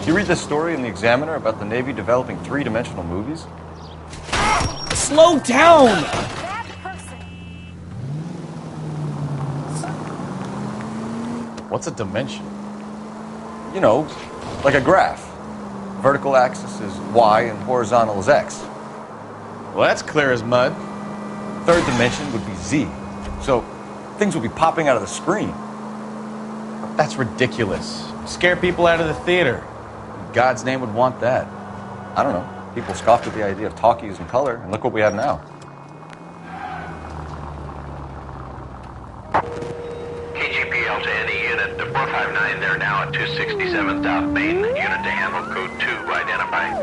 You read this story in the Examiner about the Navy developing three-dimensional movies? Slow down! What's a dimension? You know, like a graph. Vertical axis is Y and horizontal is X. Well, that's clear as mud. Third dimension would be Z. So things would be popping out of the screen. That's ridiculous. Scare people out of the theater. In God's name would want that. I don't know. People scoffed at the idea of talkies in color, and look what we have now. KGPL to any unit, the 459, they're now at 267 South Main. Unit to handle code 2, identify.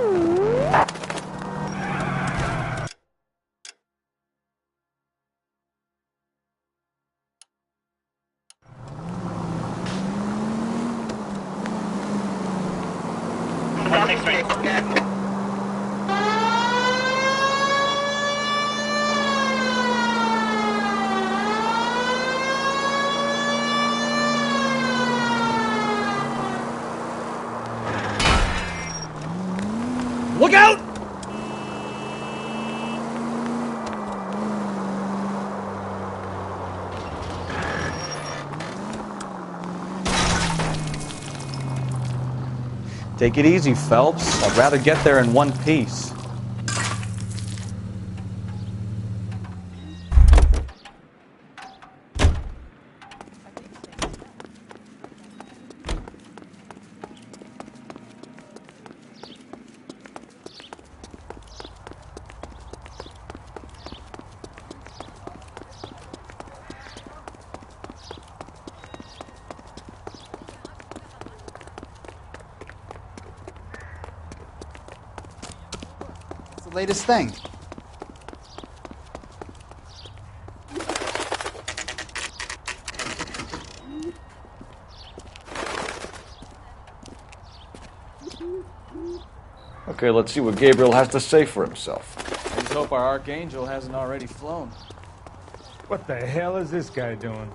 Look out! Take it easy, Phelps. I'd rather get there in one piece. Latest thing. Okay, let's see what Gabriel has to say for himself. I just hope our Archangel hasn't already flown. What the hell is this guy doing?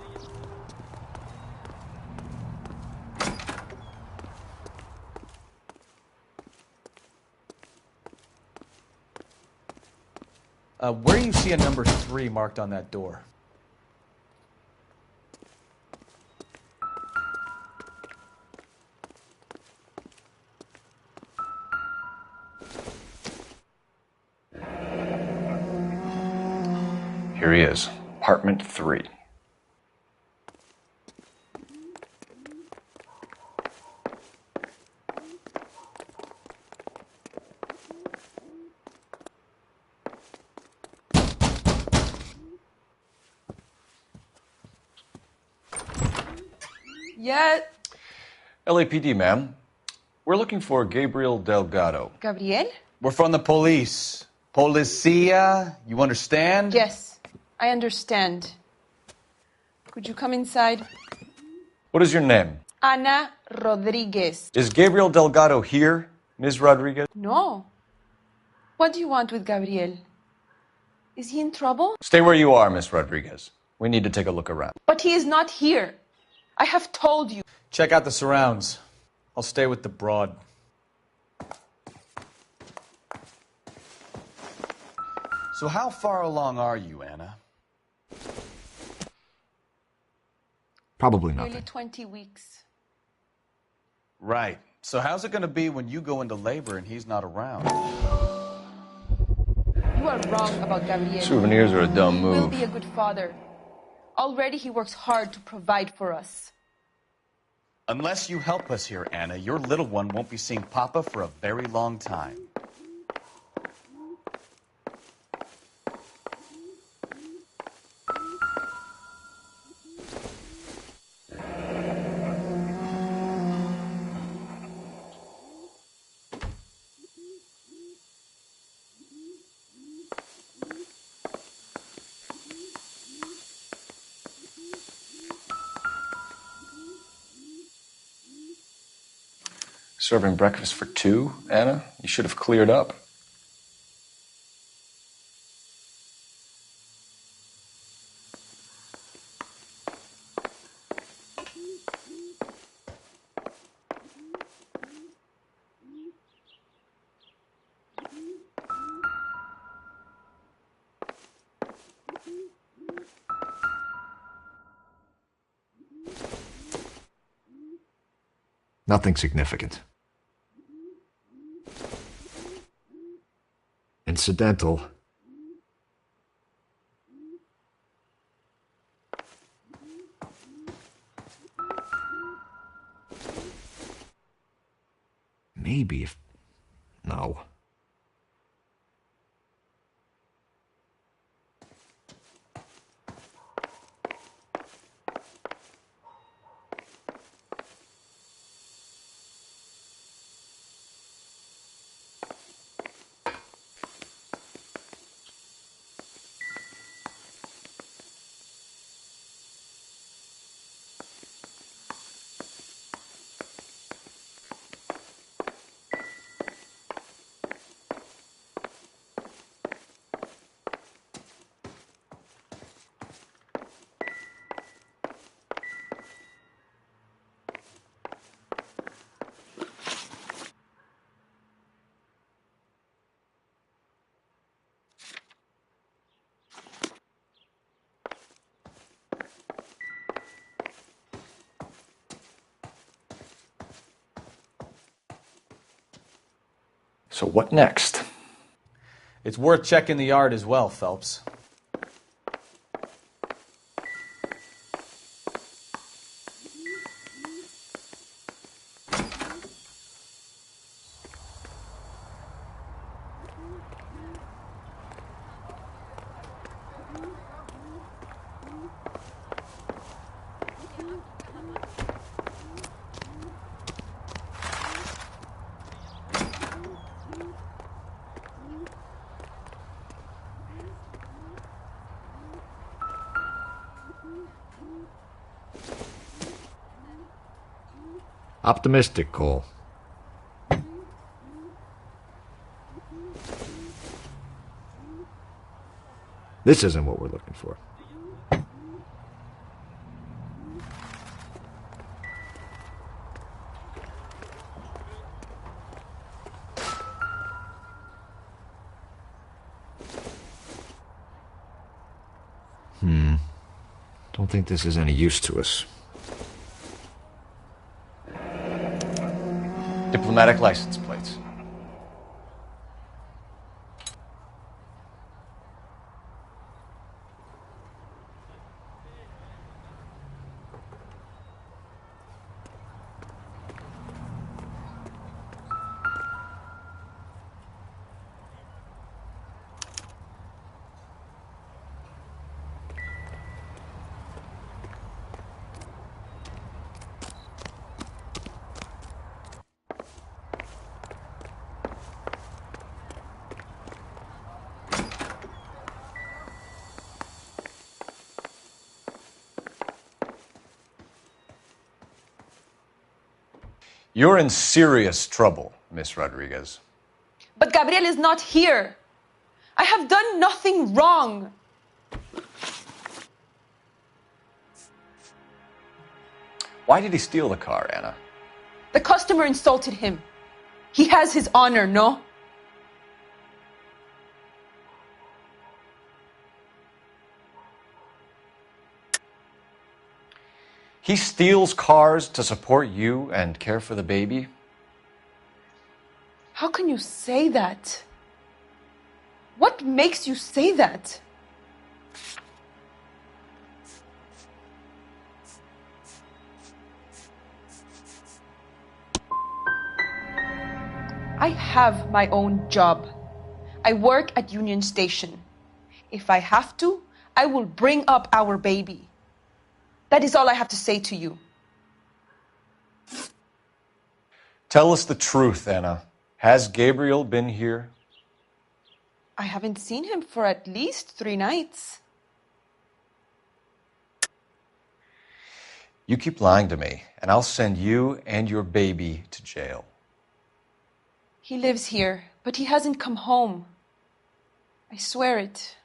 Where do you see a number 3 marked on that door? Here he is, apartment 3. Yeah. LAPD, ma'am. We're looking for Gabriel Delgado. Gabriel? We're from the police. Policia, you understand? Yes, I understand. Could you come inside? What is your name? Ana Rodriguez. Is Gabriel Delgado here, Ms. Rodriguez? No. What do you want with Gabriel? Is he in trouble? Stay where you are, Ms. Rodriguez. We need to take a look around. But he is not here. I have told you. Check out the surrounds. I'll stay with the broad. So how far along are you, Anna? Probably Nearly nothing. 20 weeks. Right. So how's it going to be when you go into labor and he's not around? You are wrong about Gabriel. Souvenirs are a dumb He will move. be a good father. Already he works hard to provide for us. Unless you help us here, Anna, your little one won't be seeing Papa for a very long time. Serving breakfast for 2, Anna? You should have cleared up. Nothing significant. Incidental. Maybe if... No. So what next? It's worth checking the yard as well, Phelps. Optimistic, Cole. This isn't what we're looking for. Don't think this is any use to us. Diplomatic license plates. You're in serious trouble, Miss Rodriguez. But Gabriel is not here. I have done nothing wrong. Why did he steal the car, Anna? The customer insulted him. He has his honor, no? He steals cars to support you and care for the baby? How can you say that? What makes you say that? I have my own job. I work at Union Station. If I have to, I will bring up our baby. That is all I have to say to you. Tell us the truth, Anna. Has Gabriel been here? I haven't seen him for at least 3 nights. You keep lying to me, and I'll send you and your baby to jail. He lives here, but he hasn't come home. I swear it.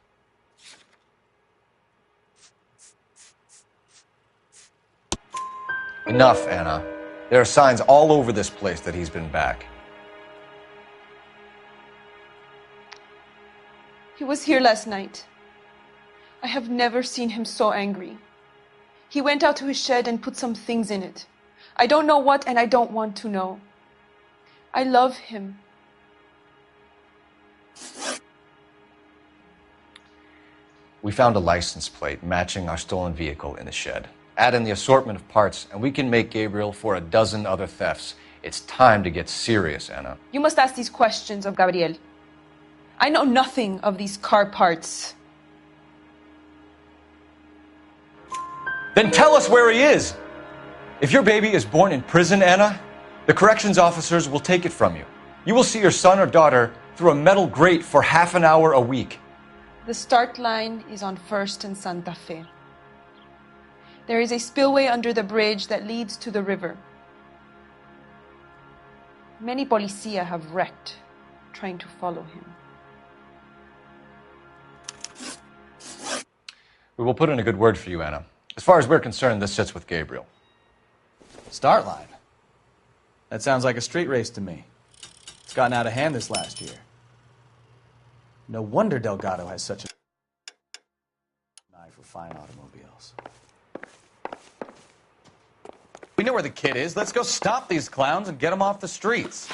Enough, Anna. There are signs all over this place that he's been back. He was here last night. I have never seen him so angry. He went out to his shed and put some things in it. I don't know what, and I don't want to know. I love him. We found a license plate matching our stolen vehicle in the shed. Add in the assortment of parts, and we can make Gabriel for a dozen other thefts. It's time to get serious, Anna. You must ask these questions of Gabriel. I know nothing of these car parts. Then tell us where he is! If your baby is born in prison, Anna, the corrections officers will take it from you. You will see your son or daughter through a metal grate for half an hour a week. The start line is on 1st and Santa Fe. There is a spillway under the bridge that leads to the river. Many policia have wrecked trying to follow him. We will put in a good word for you, Anna. As far as we're concerned, this sits with Gabriel. Start line? That sounds like a street race to me. It's gotten out of hand this last year. No wonder Delgado has such an eye for fine automobiles. We know where the kid is. Let's go stop these clowns and get them off the streets.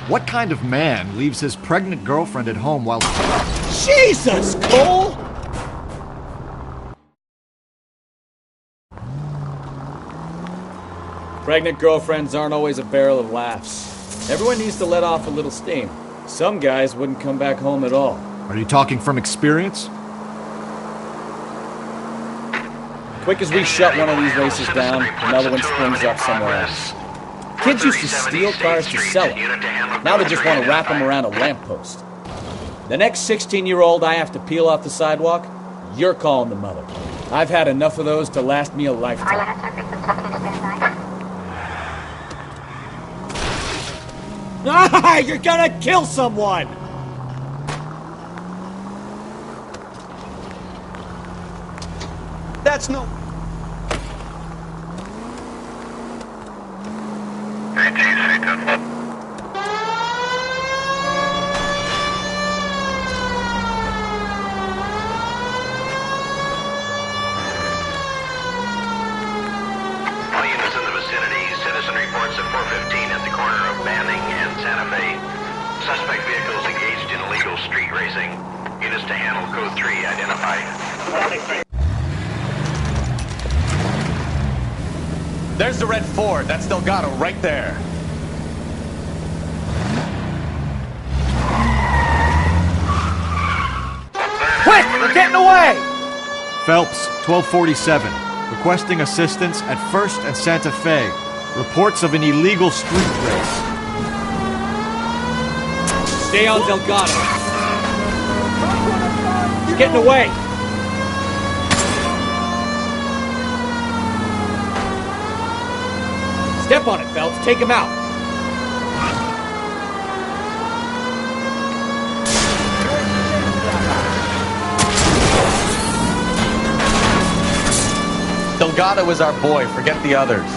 What kind of man leaves his pregnant girlfriend at home while... Jesus, Cole! Pregnant girlfriends aren't always a barrel of laughs. Everyone needs to let off a little steam. Some guys wouldn't come back home at all. Are you talking from experience? Quick as we shut one of these races down, another one springs up somewhere else. Kids used to steal cars to sell them. Now they just want to wrap them around a lamppost. The next 16-year-old I have to peel off the sidewalk, you're calling the mother. I've had enough of those to last me a lifetime. Ah, you're gonna kill someone! That's no... All units in the vicinity, citizen reports at 415 at the corner of Banning and Santa Fe. Suspect vehicles engaged in illegal street racing. Units to handle code 3 identified. There's the red Ford. That's Delgado right there. Quick! They're getting away! Phelps, 1247. Requesting assistance at 1st and Santa Fe. Reports of an illegal street race. Stay on Delgado. He's getting away. Step on it, Phelps. Take him out. Delgado is our boy. Forget the others.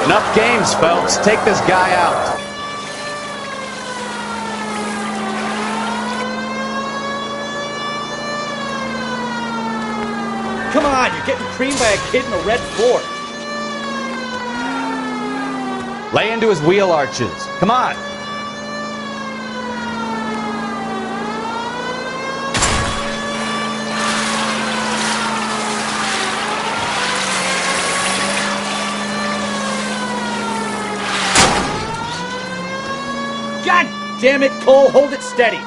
Enough games, Phelps. Take this guy out. Come on, you're getting creamed by a kid in a red Ford. Lay into his wheel arches. Come on. God damn it, Cole, hold it steady.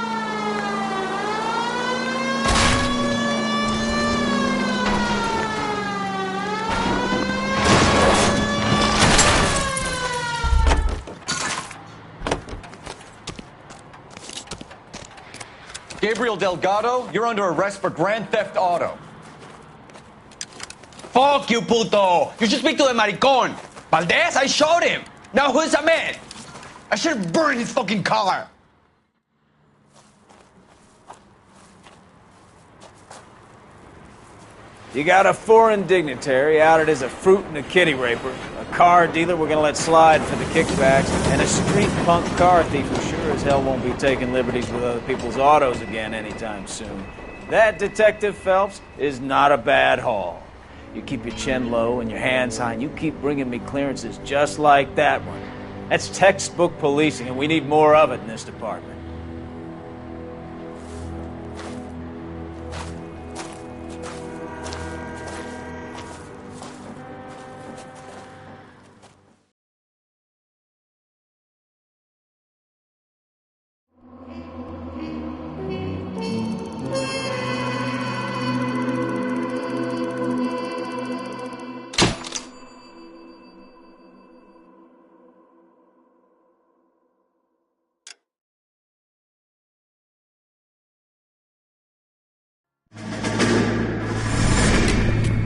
Gabriel Delgado, you're under arrest for grand theft auto. Fuck you, puto! You should speak to the maricón. Valdez, I showed him. Now who's a man? I should have burned his fucking car. You got a foreign dignitary outed as a fruit and a kitty raper, a car dealer we're gonna let slide for the kickbacks, and a street punk car thief who sure as hell won't be taking liberties with other people's autos again anytime soon. That, Detective Phelps, is not a bad haul. You keep your chin low and your hands high, and you keep bringing me clearances just like that one. That's textbook policing, and we need more of it in this department.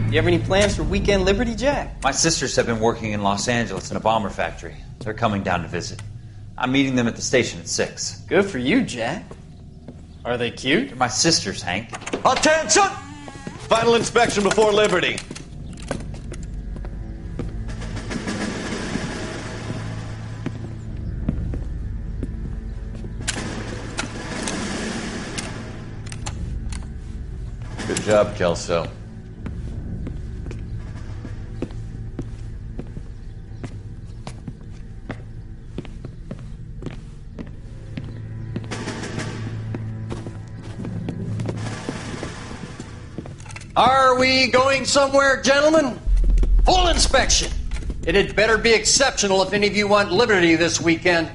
You have any plans for weekend Liberty, Jack? My sisters have been working in Los Angeles in a bomber factory. They're coming down to visit. I'm meeting them at the station at 6. Good for you, Jack. Are they cute? They're my sisters, Hank. Attention! Final inspection before Liberty. Good job, Kelso. Are we going somewhere, gentlemen? Full inspection. It had better be exceptional if any of you want Liberty this weekend.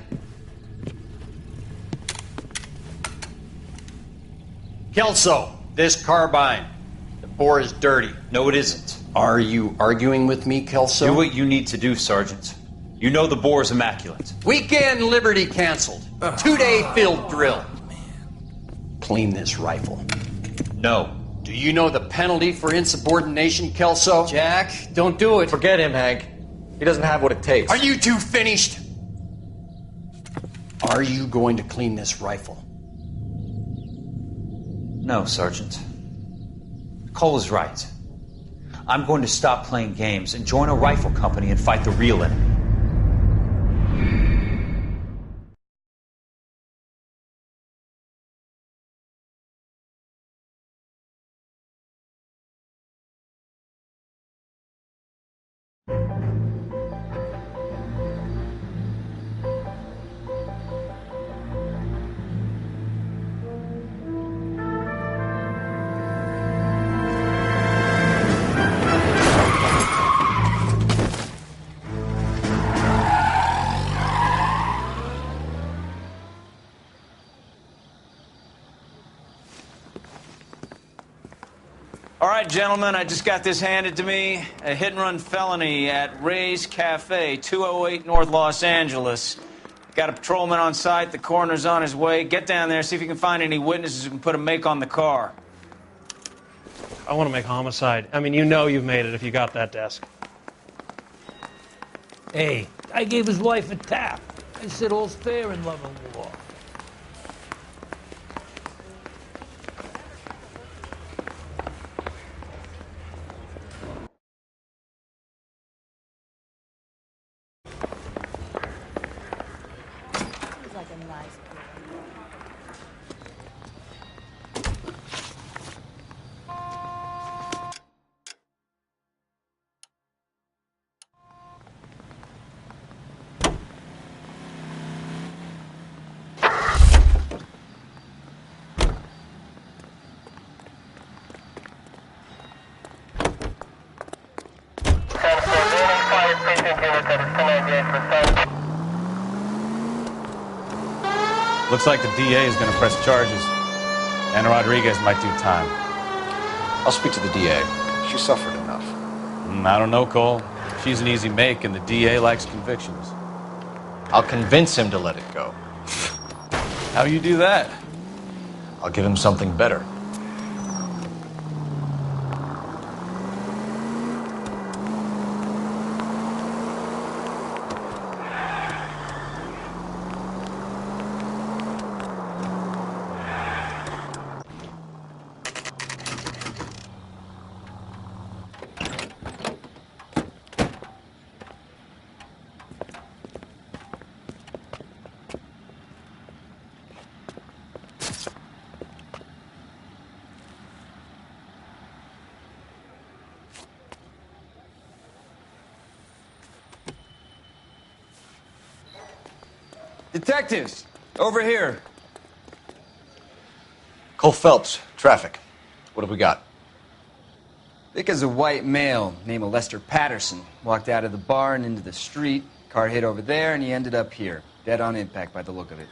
Kelso, this carbine. The bore is dirty. No, it isn't. Are you arguing with me, Kelso? Do what you need to do, Sergeant. You know the bore is immaculate. Weekend Liberty canceled. 2-day field drill. Clean this rifle. No. Do you know the penalty for insubordination, Kelso? Jack, don't do it. Forget him, Hank. He doesn't have what it takes. Are you two finished? Are you going to clean this rifle? No, Sergeant. Cole is right. I'm going to stop playing games and join a rifle company and fight the real enemy. All right, gentlemen, I just got this handed to me. A hit-and-run felony at Ray's Cafe, 208 North Los Angeles. Got a patrolman on site. The coroner's on his way. Get down there, see if you can find any witnesses who can put a make on the car. I want to make homicide. I mean, you know you've made it if you got that desk. Hey, I gave his wife a tap. I said all's fair in love and war. Looks like the DA is going to press charges. And Rodriguez might do time. I'll speak to the DA. She suffered enough. I don't know, Cole. She's an easy make, and the DA likes convictions. I'll convince him to let it go. How you do that? I'll give him something better. Detectives, over here. Cole Phelps, traffic. What have we got? Vic is a white male named Lester Patterson. Walked out of the bar and into the street. Car hit over there, and he ended up here. Dead on impact by the look of it.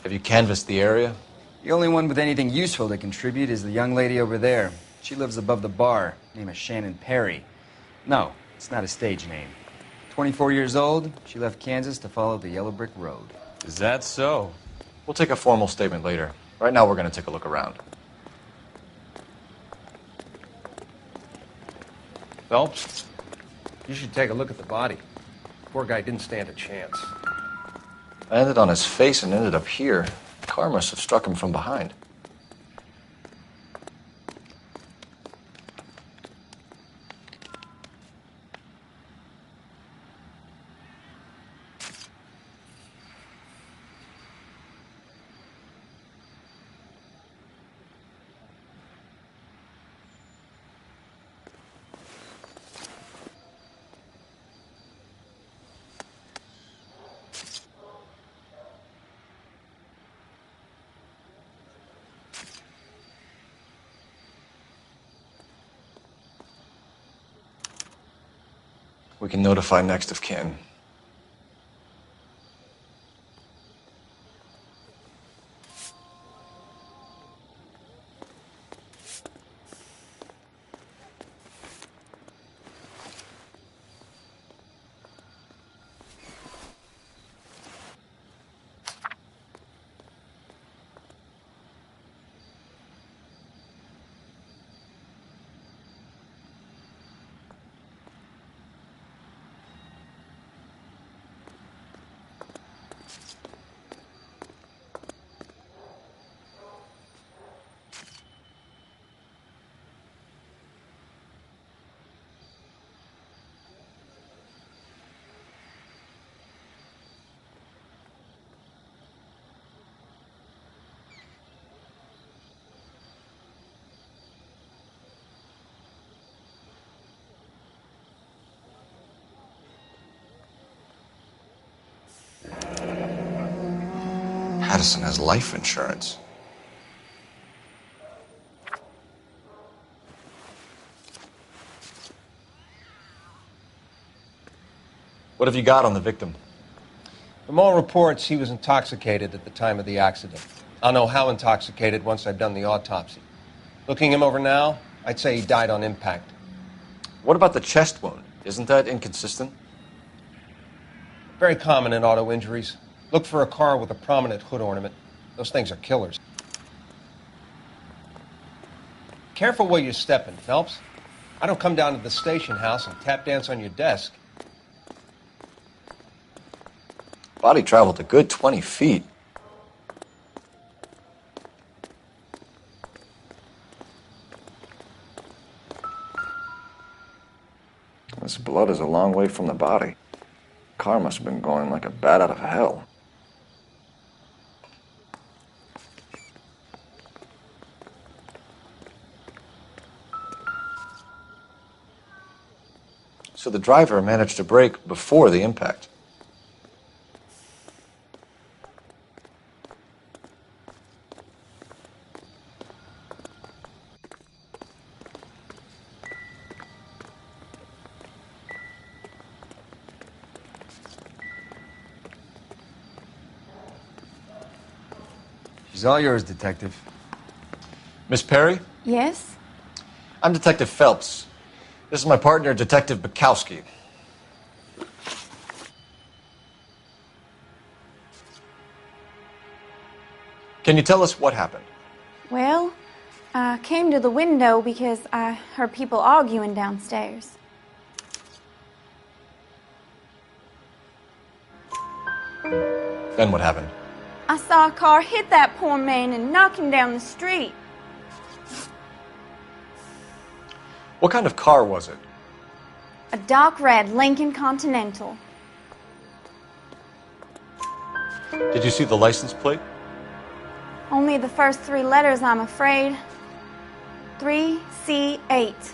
Have you canvassed the area? The only one with anything useful to contribute is the young lady over there. She lives above the bar. Name is Shannon Perry. No, it's not a stage name. 24 years old, she left Kansas to follow the Yellow Brick Road. Is that so? We'll take a formal statement later. Right now, we're going to take a look around. Phelps, you should take a look at the body. Poor guy didn't stand a chance. I landed on his face and ended up here. The car must have struck him from behind. We can notify next of kin. Patterson has life insurance. What have you got on the victim? From all reports, he was intoxicated at the time of the accident. I'll know how intoxicated once I've done the autopsy. Looking him over now, I'd say he died on impact. What about the chest wound? Isn't that inconsistent? Very common in auto injuries. Look for a car with a prominent hood ornament. Those things are killers. Careful where you're stepping, Phelps. I don't come down to the station house and tap dance on your desk. Body traveled a good 20 feet. This blood is a long way from the body. Car must have been going like a bat out of hell. So the driver managed to brake before the impact. She's all yours, Detective. Miss Perry? Yes? I'm Detective Phelps. This is my partner, Detective Bukowski. Can you tell us what happened? Well, I came to the window because I heard people arguing downstairs. Then what happened? I saw a car hit that poor man and knock him down the street. What kind of car was it? A dark red Lincoln Continental. Did you see the license plate? Only the first 3 letters, I'm afraid. 3C8.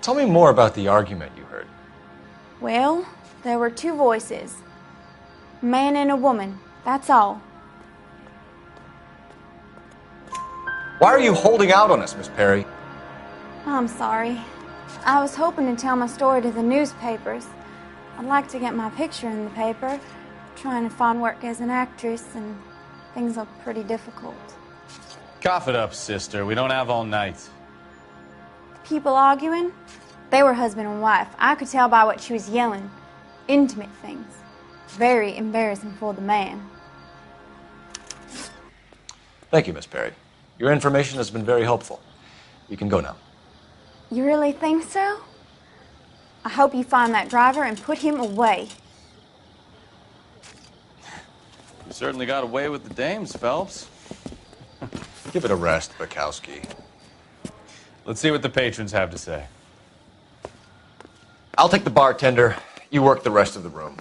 Tell me more about the argument you heard. Well, there were 2 voices. A man and a woman, that's all. Why are you holding out on us, Miss Perry? I'm sorry. I was hoping to tell my story to the newspapers. I'd like to get my picture in the paper. Trying to find work as an actress, and things look pretty difficult. Cough it up, sister. We don't have all night. People arguing? They were husband and wife. I could tell by what she was yelling. Intimate things. Very embarrassing for the man. Thank you, Miss Perry. Your information has been very helpful. You can go now. You really think so? I hope you find that driver and put him away. You certainly got away with the dames, Phelps. Give it a rest, Bukowski. Let's see what the patrons have to say. I'll take the bartender. You work the rest of the room.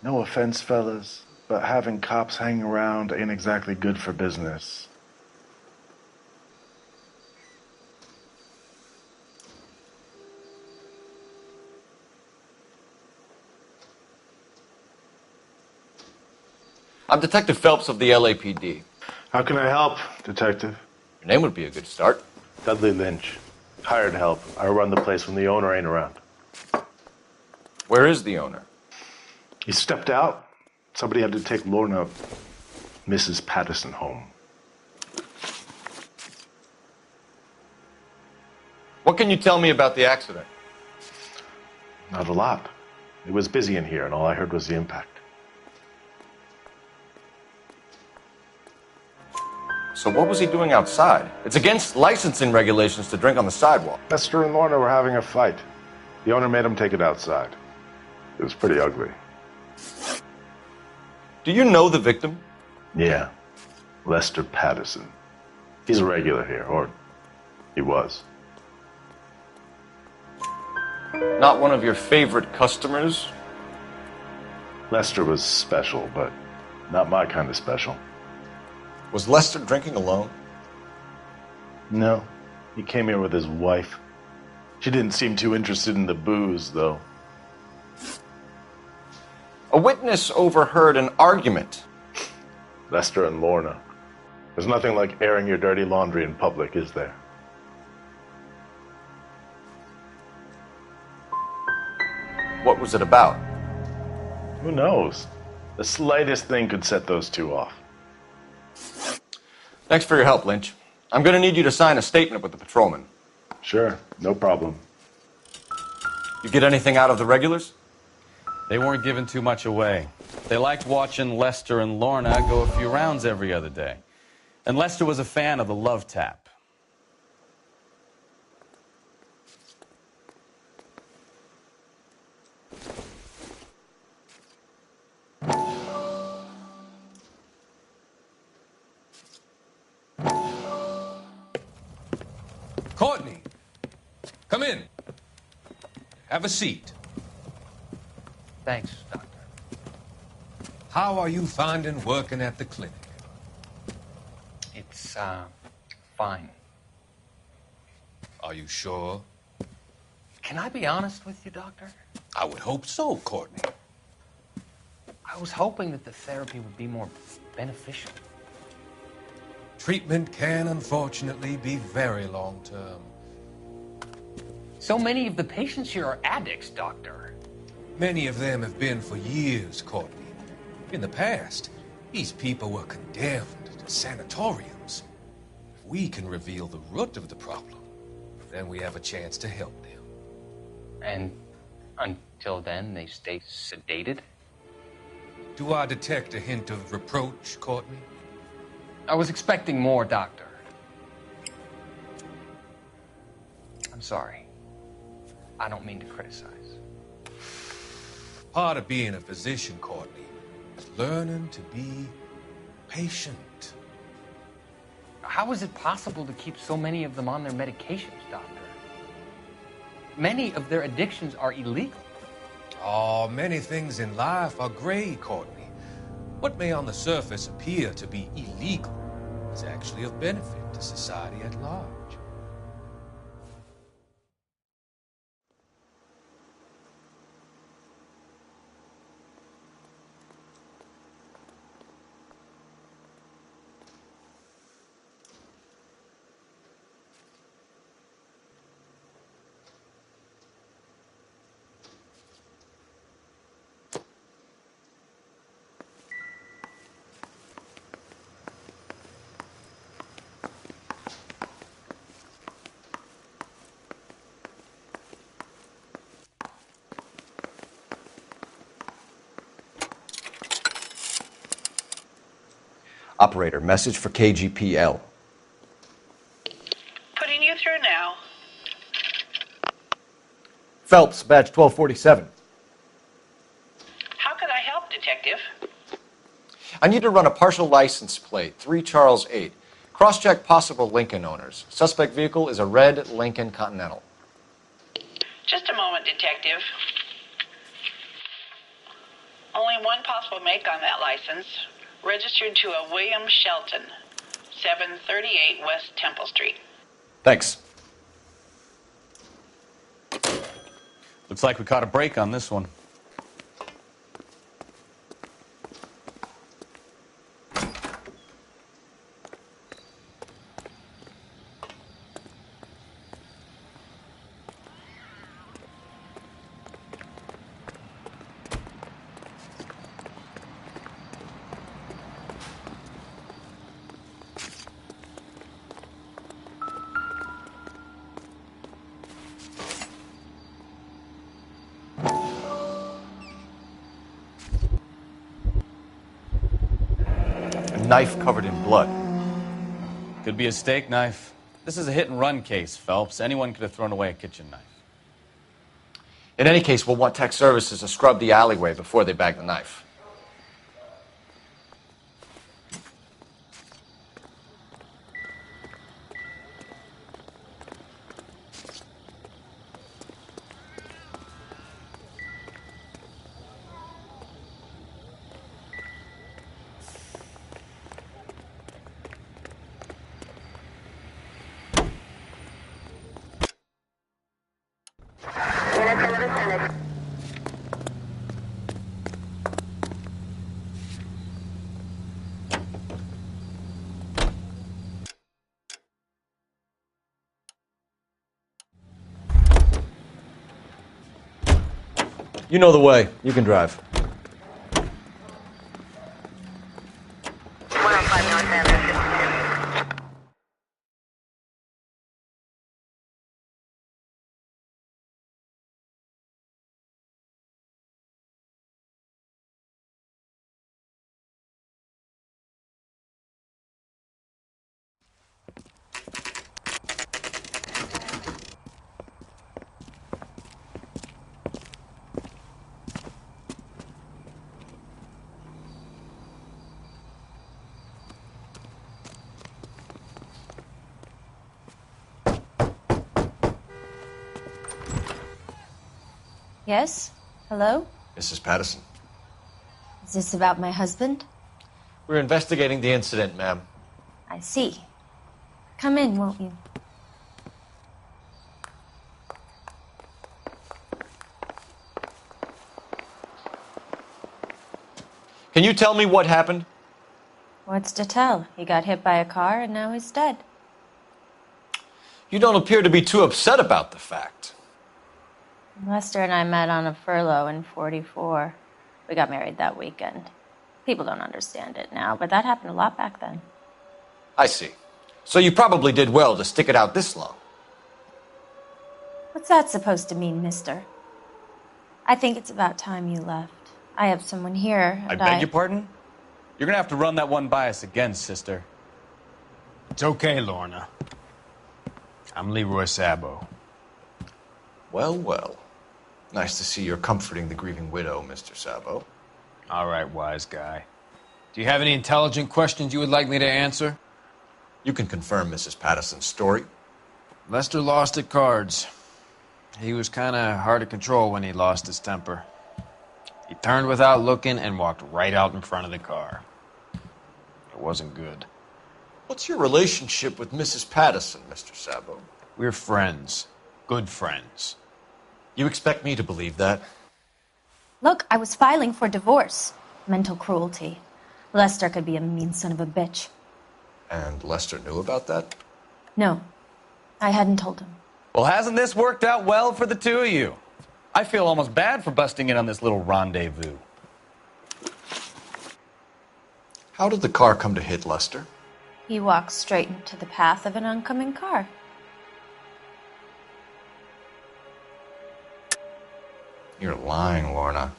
No offense, fellas, but having cops hanging around ain't exactly good for business. I'm Detective Phelps of the LAPD. How can I help, Detective? Your name would be a good start. Dudley Lynch. Hired help. I run the place when the owner ain't around. Where is the owner? He stepped out. Somebody had to take Lorna, Mrs. Patterson, home. What can you tell me about the accident? Not a lot. It was busy in here, and all I heard was the impact. So what was he doing outside? It's against licensing regulations to drink on the sidewalk. Lester and Lorna were having a fight. The owner made him take it outside. It was pretty ugly. Do you know the victim? Yeah. Lester Patterson. He's a regular here, or he was. Not one of your favorite customers? Lester was special, but not my kind of special. Was Lester drinking alone? No. He came here with his wife. She didn't seem too interested in the booze, though. A witness overheard an argument. Lester and Lorna. There's nothing like airing your dirty laundry in public, is there? What was it about? Who knows? The slightest thing could set those 2 off. Thanks for your help, Lynch. I'm going to need you to sign a statement with the patrolman. Sure, no problem. You get anything out of the regulars? They weren't giving too much away. They liked watching Lester and Lorna go a few rounds every other day. And Lester was a fan of the love tap. Courtney, come in. Have a seat. Thanks, Doctor. How are you finding working at the clinic? It's, fine. Are you sure? Can I be honest with you, Doctor? I would hope so, Courtney. I was hoping that the therapy would be more beneficial. Treatment can, unfortunately, be very long-term. So many of the patients here are addicts, Doctor. Many of them have been for years, Courtney. In the past, these people were condemned to sanatoriums. If we can reveal the root of the problem, then we have a chance to help them. And until then, they stay sedated? Do I detect a hint of reproach, Courtney? I was expecting more, Doctor. I'm sorry. I don't mean to criticize. Part of being a physician, Courtney, is learning to be patient. How is it possible to keep so many of them on their medications, Doctor? Many of their addictions are illegal. Oh, many things in life are gray, Courtney. What may on the surface appear to be illegal is actually of benefit to society at large. Operator, message for KGPL. Putting you through now. Phelps, badge 1247. How could I help, Detective? I need to run a partial license plate, 3 Charles 8. Cross-check possible Lincoln owners. Suspect vehicle is a red Lincoln Continental. Just a moment, Detective. Only one possible make on that license. Registered to a William Shelton, 738 West Temple Street. Thanks. Looks like we caught a break on this one. Knife covered in blood. Could be a steak knife. This is a hit-and-run case, Phelps. Anyone could have thrown away a kitchen knife. In any case, we'll want tech services to scrub the alleyway before they bag the knife. You know the way. You can drive. Yes? Hello? Mrs. Patterson. Is this about my husband? We're investigating the incident, ma'am. I see. Come in, won't you? Can you tell me what happened? What's to tell? He got hit by a car and now he's dead. You don't appear to be too upset about the fact. Lester and I met on a furlough in '44. We got married that weekend. People don't understand it now, but that happened a lot back then. I see. So you probably did well to stick it out this long. What's that supposed to mean, mister? I think it's about time you left. I have someone here, I and beg your pardon? You're gonna have to run that one by us again, sister. It's okay, Lorna. I'm Leroy Sabo. Well, well. Nice to see you're comforting the grieving widow, Mr. Sabo. All right, wise guy. Do you have any intelligent questions you would like me to answer? You can confirm Mrs. Patterson's story. Lester lost at cards. He was kind of hard to control when he lost his temper. He turned without looking and walked right out in front of the car. It wasn't good. What's your relationship with Mrs. Patterson, Mr. Sabo? We're friends. Good friends. You expect me to believe that? Look, I was filing for divorce. Mental cruelty. Lester could be a mean son of a bitch. And Lester knew about that? No, I hadn't told him. Well, hasn't this worked out well for the two of you? I feel almost bad for busting in on this little rendezvous. How did the car come to hit Lester? He walked straight into the path of an oncoming car. You're lying, Lorna.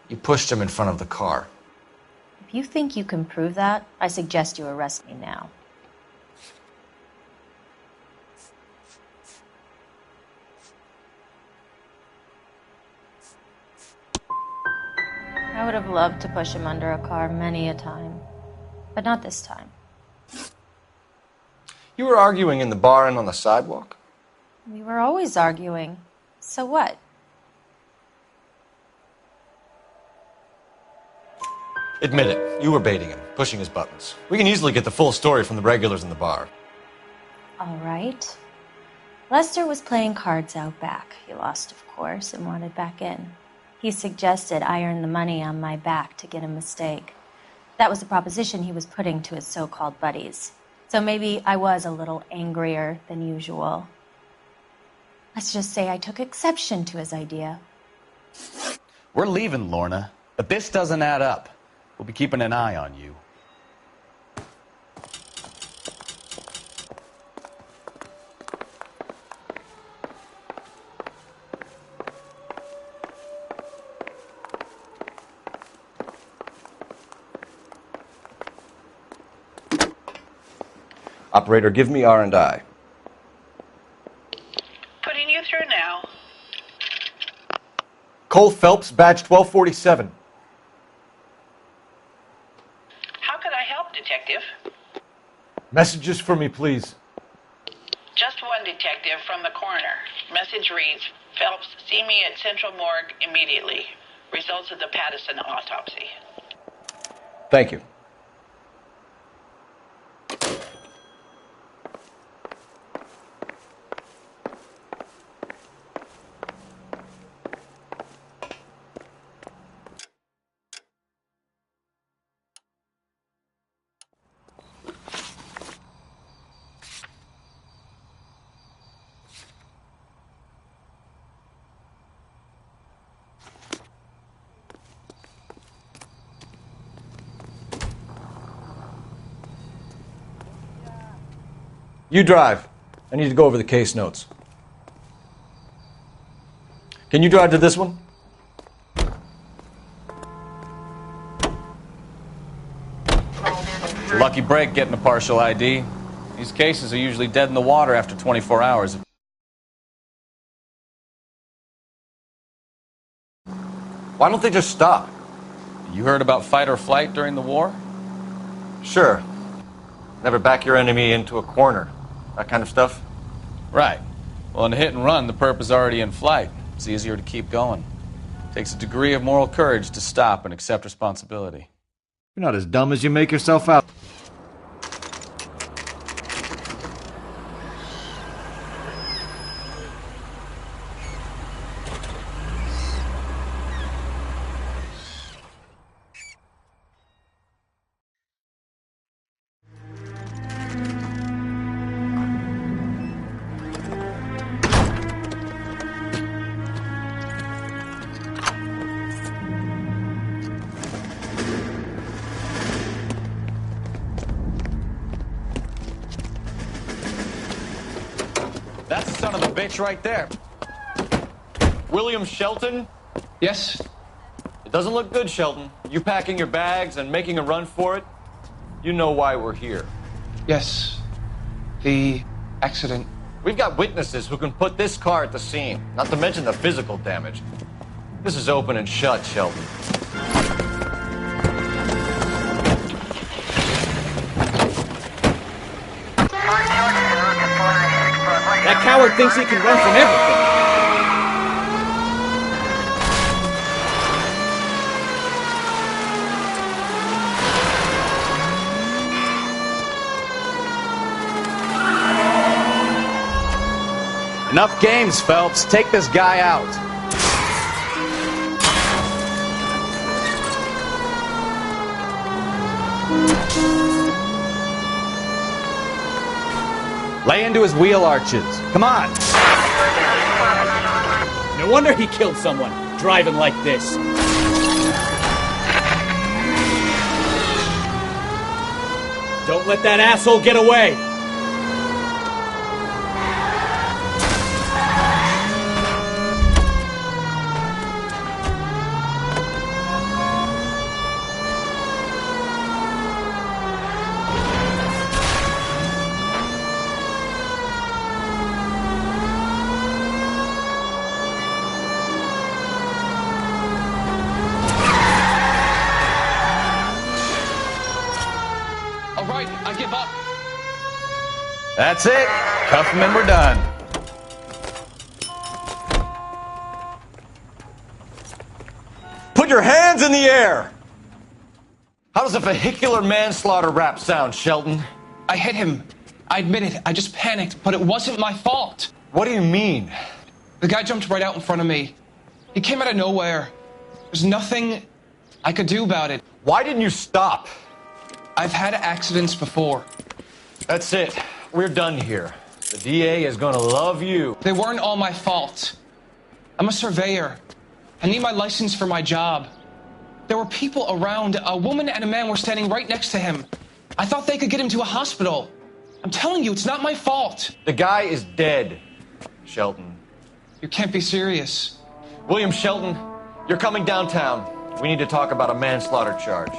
You pushed him in front of the car. If you think you can prove that, I suggest you arrest me now. I would have loved to push him under a car many a time, but not this time. You were arguing in the bar and on the sidewalk? We were always arguing. So what? Admit it. You were baiting him, pushing his buttons. We can easily get the full story from the regulars in the bar. All right. Lester was playing cards out back. He lost, of course, and wanted back in. He suggested I earn the money on my back to get a mistake. That was the proposition he was putting to his so-called buddies. So maybe I was a little angrier than usual. Let's just say I took exception to his idea. We're leaving, Lorna, but this doesn't add up. We'll be keeping an eye on you. Operator, give me R&I. Putting you through now. Cole Phelps, badge 1247. How could I help, Detective? Messages for me, please. Just one detective from the coroner. Message reads, Phelps, see me at Central Morgue immediately. Results of the Patterson autopsy. Thank you. You drive. I need to go over the case notes. Can you drive to this one? It's a lucky break getting a partial ID. These cases are usually dead in the water after 24 hours. Why don't they just stop? You heard about fight or flight during the war? Sure. Never back your enemy into a corner. That kind of stuff? Right. Well, in a hit and run, the perp is already in flight. It's easier to keep going. Takes a degree of moral courage to stop and accept responsibility. You're not as dumb as you make yourself out. That's the son of a bitch right there. William Shelton? Yes? It doesn't look good, Shelton. You packing your bags and making a run for it? You know why we're here. Yes. The accident. We've got witnesses who can put this car at the scene, not to mention the physical damage. This is open and shut, Shelton. That coward thinks he can run from everything. Enough games, Phelps. Take this guy out. Lay into his wheel arches. Come on. No wonder he killed someone, driving like this. Don't let that asshole get away. That's it. Cuff him and we're done. Put your hands in the air! How does a vehicular manslaughter rap sound, Shelton? I hit him. I admit it. I just panicked, but it wasn't my fault. What do you mean? The guy jumped right out in front of me. He came out of nowhere. There's nothing I could do about it. Why didn't you stop? I've had accidents before. That's it. We're done here. The DA is gonna love you. They weren't all my fault. I'm a surveyor. I need my license for my job. There were people around. A woman and a man were standing right next to him. I thought they could get him to a hospital. I'm telling you, it's not my fault. The guy is dead, Shelton. You can't be serious. William Shelton, you're coming downtown. We need to talk about a manslaughter charge.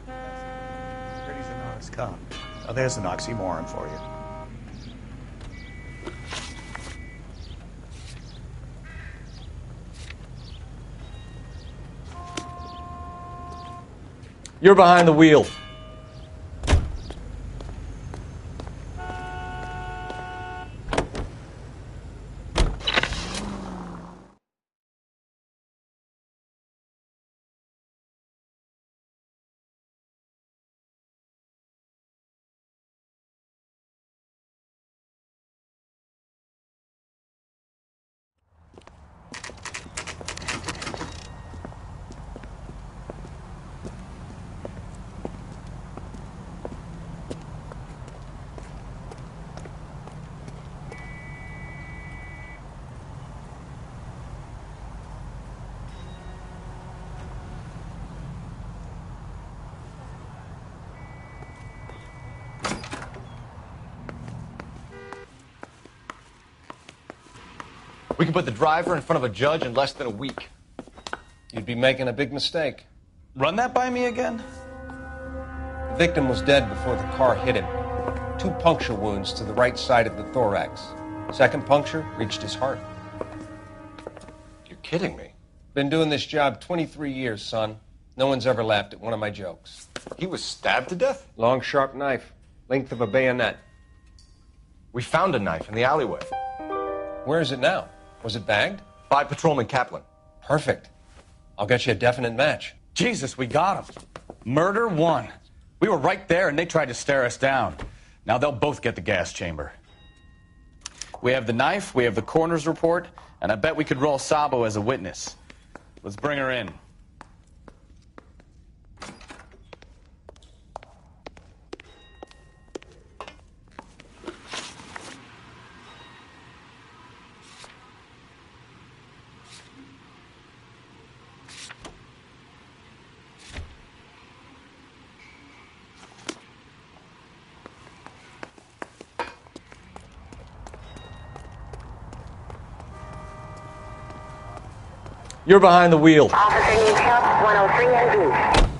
Brady's an honest cop. Oh, there's an oxymoron for you. You're behind the wheel. We can put the driver in front of a judge in less than a week. You'd be making a big mistake. Run that by me again? The victim was dead before the car hit him. 2 puncture wounds to the right side of the thorax. Second puncture reached his heart. You're kidding me. Been doing this job 23 years, son. No one's ever laughed at one of my jokes. He was stabbed to death? Long, sharp knife. Length of a bayonet. We found a knife in the alleyway. Where is it now? Was it bagged? 5 Patrolman Kaplan. Perfect. I'll get you a definite match. Jesus, we got him. Murder 1. We were right there and they tried to stare us down. Now they'll both get the gas chamber. We have the knife, we have the coroner's report, and I bet we could roll Sabo as a witness. Let's bring her in. You're behind the wheel. Officer needs help, 103 and Beach.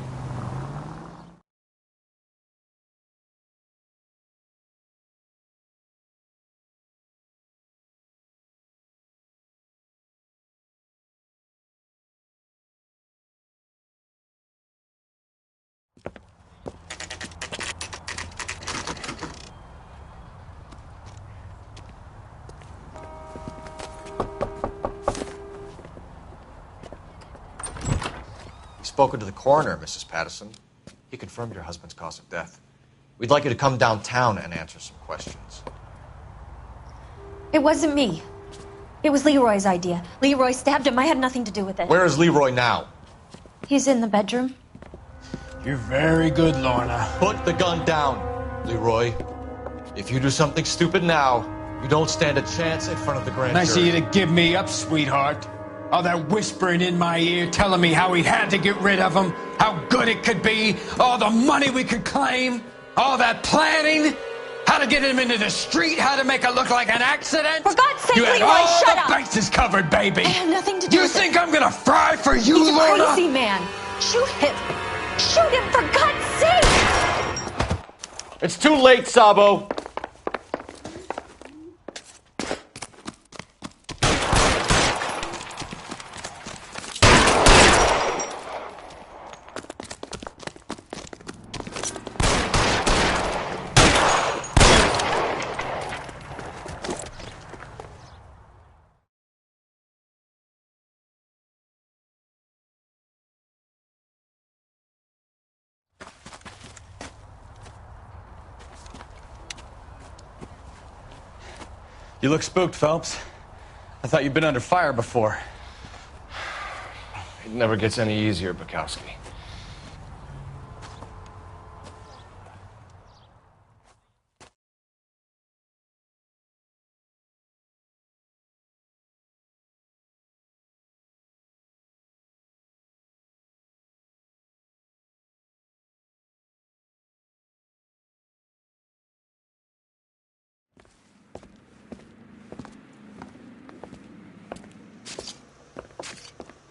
Spoken to the coroner, Mrs. Patterson. He confirmed your husband's cause of death. We'd like you to come downtown and answer some questions. It wasn't me. It was Leroy's idea. Leroy stabbed him. I had nothing to do with it. Where is Leroy now? He's in the bedroom. You're very good, Lorna. Put the gun down, Leroy. If you do something stupid now, you don't stand a chance in front of the grand Nice of jury. you to give me up, sweetheart. All that whispering in my ear, telling me how we had to get rid of him, how good it could be, all the money we could claim, all that planning, how to get him into the street, how to make it look like an accident. For God's sake, you had Leroy, all shut the up! bases covered, baby. I had nothing to do You with think it. I'm gonna fry for you, He's a Lorna? crazy man. Shoot him. Shoot him, for God's sake! It's too late, Sabo. You look spooked, Phelps. I thought you'd been under fire before. It never gets any easier, Bukowski.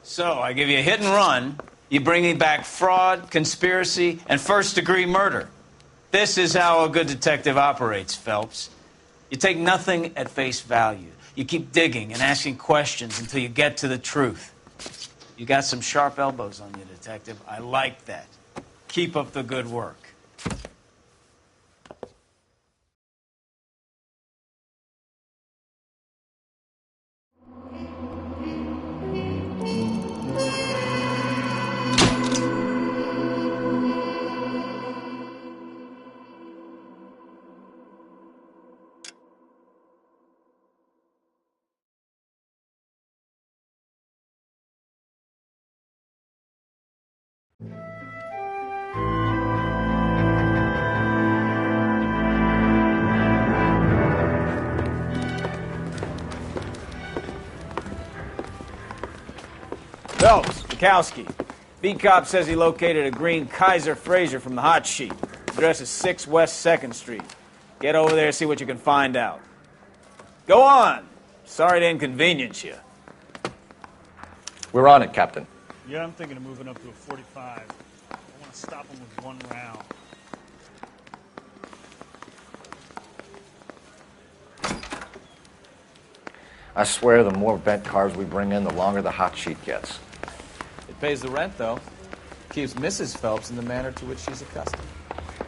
So, I give you a hit and run. You bring me back fraud, conspiracy, and first-degree murder. This is how a good detective operates, Phelps. You take nothing at face value. You keep digging and asking questions until you get to the truth. You got some sharp elbows on you, detective. I like that. Keep up the good work. Phelps, Bukowski. Beat cop says he located a green Kaiser Fraser from the hot sheet. Address is 6 West 2nd Street. Get over there, see what you can find out. Go on. Sorry to inconvenience you. We're on it, Captain. Yeah, I'm thinking of moving up to a 45. I want to stop him with one round. I swear the more bent cars we bring in, the longer the hot sheet gets. It pays the rent, though. Keeps Mrs. Phelps in the manner to which she's accustomed.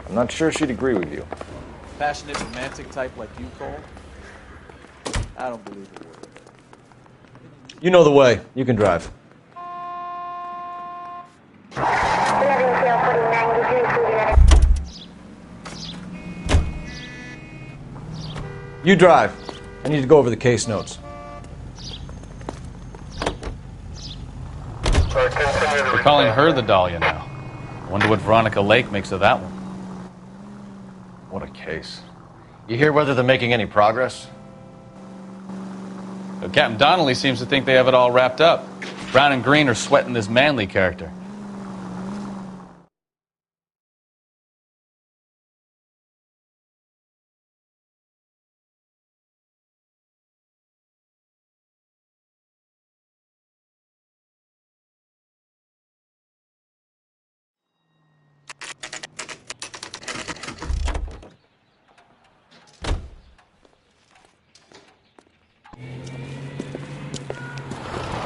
I'm not sure she'd agree with you. Passionate, romantic type like you, Cole? I don't believe a word. You know the way. You can drive. You drive. I need to go over the case notes. They're calling her the Dahlia now. I wonder what Veronica Lake makes of that one. What a case. You hear whether they're making any progress? So Captain Donnelly seems to think they have it all wrapped up. Brown and Green are sweating this Manley character.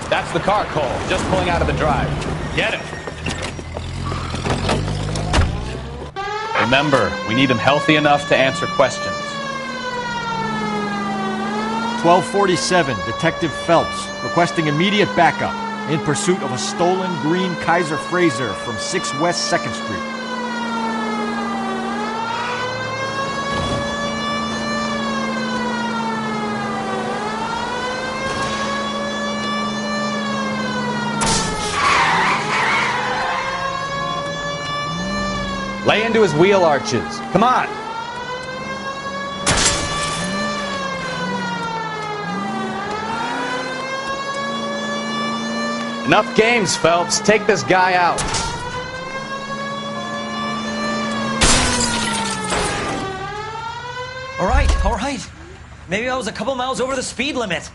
That's the car, Cole. Just pulling out of the drive. Get him. Remember, we need him healthy enough to answer questions. 1247, Detective Phelps, requesting immediate backup in pursuit of a stolen green Kaiser Frazer from 6 West 2nd Street. Lay into his wheel arches. Come on. Enough games, Phelps. Take this guy out. All right. Maybe I was a couple miles over the speed limit.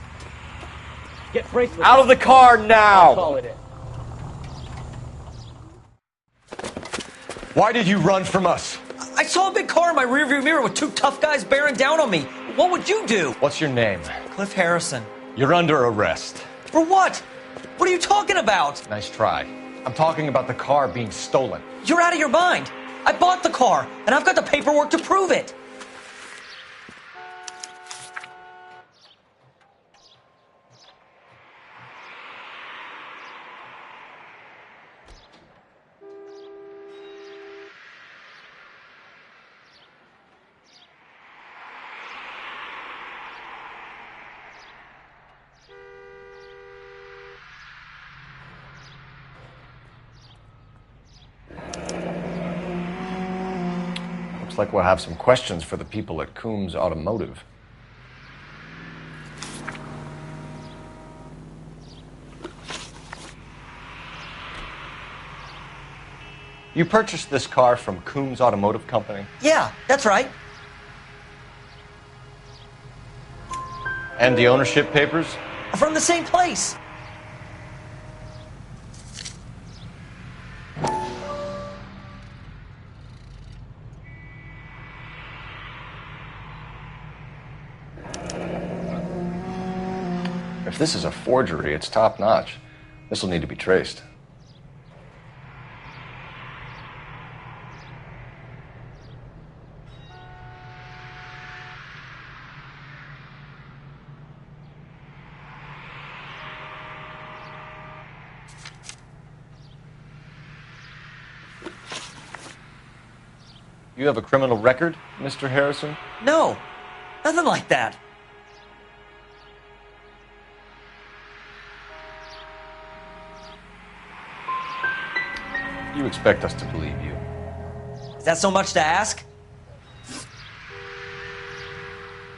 Get bracelets. Out of the car now! I'll call it in. Why did you run from us? I saw a big car in my rearview mirror with 2 tough guys bearing down on me. What would you do? What's your name? Cliff Harrison. You're under arrest. For what? What are you talking about? Nice try. I'm talking about the car being stolen. You're out of your mind. I bought the car, and I've got the paperwork to prove it. Looks like we'll have some questions for the people at Coombs Automotive. You purchased this car from Coombs Automotive Company? Yeah, that's right. And the ownership papers? From the same place. If this is a forgery, it's top-notch. This will need to be traced. You have a criminal record, Mr. Harrison? No, nothing like that. You expect us to believe you. Is that so much to ask?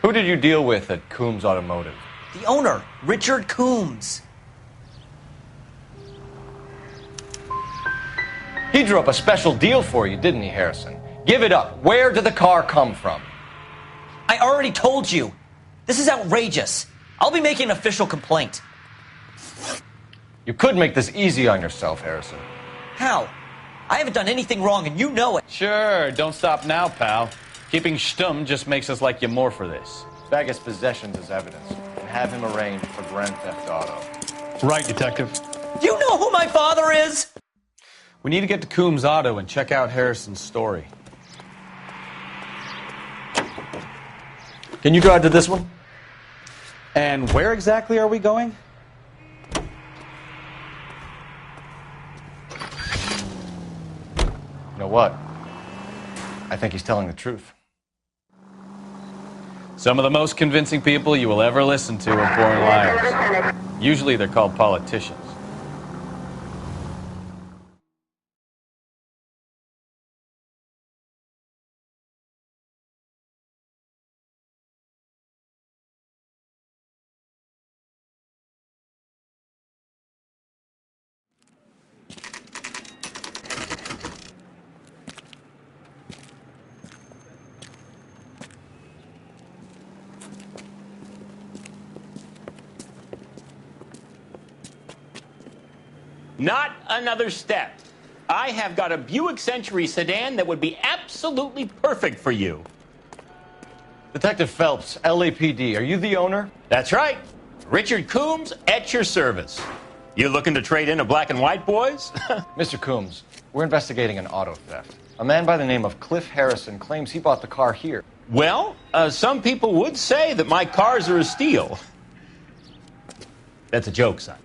Who did you deal with at Coombs Automotive? The owner, Richard Coombs. He drew up a special deal for you, didn't he, Harrison? Give it up. Where did the car come from? I already told you. This is outrageous. I'll be making an official complaint. You could make this easy on yourself, Harrison. How? I haven't done anything wrong, and you know it. Sure, don't stop now, pal. Keeping stum just makes us like you more for this. Bag his possessions as evidence, and have him arraigned for Grand Theft Auto. Right, Detective. Do you know who my father is? We need to get to Coombs Auto and check out Harrison's story. Can you drive to this one? And where exactly are we going? You know what? I think he's telling the truth. Some of the most convincing people you will ever listen to are born liars. Usually they're called politicians. Not another step. I have got a Buick Century sedan that would be absolutely perfect for you. Detective Phelps, LAPD, are you the owner? That's right. Richard Coombs at your service. You looking to trade in a black and white, boys? Mr. Coombs, we're investigating an auto theft. A man by the name of Cliff Harrison claims he bought the car here. Well, some people would say that my cars are a steal. That's a joke, son.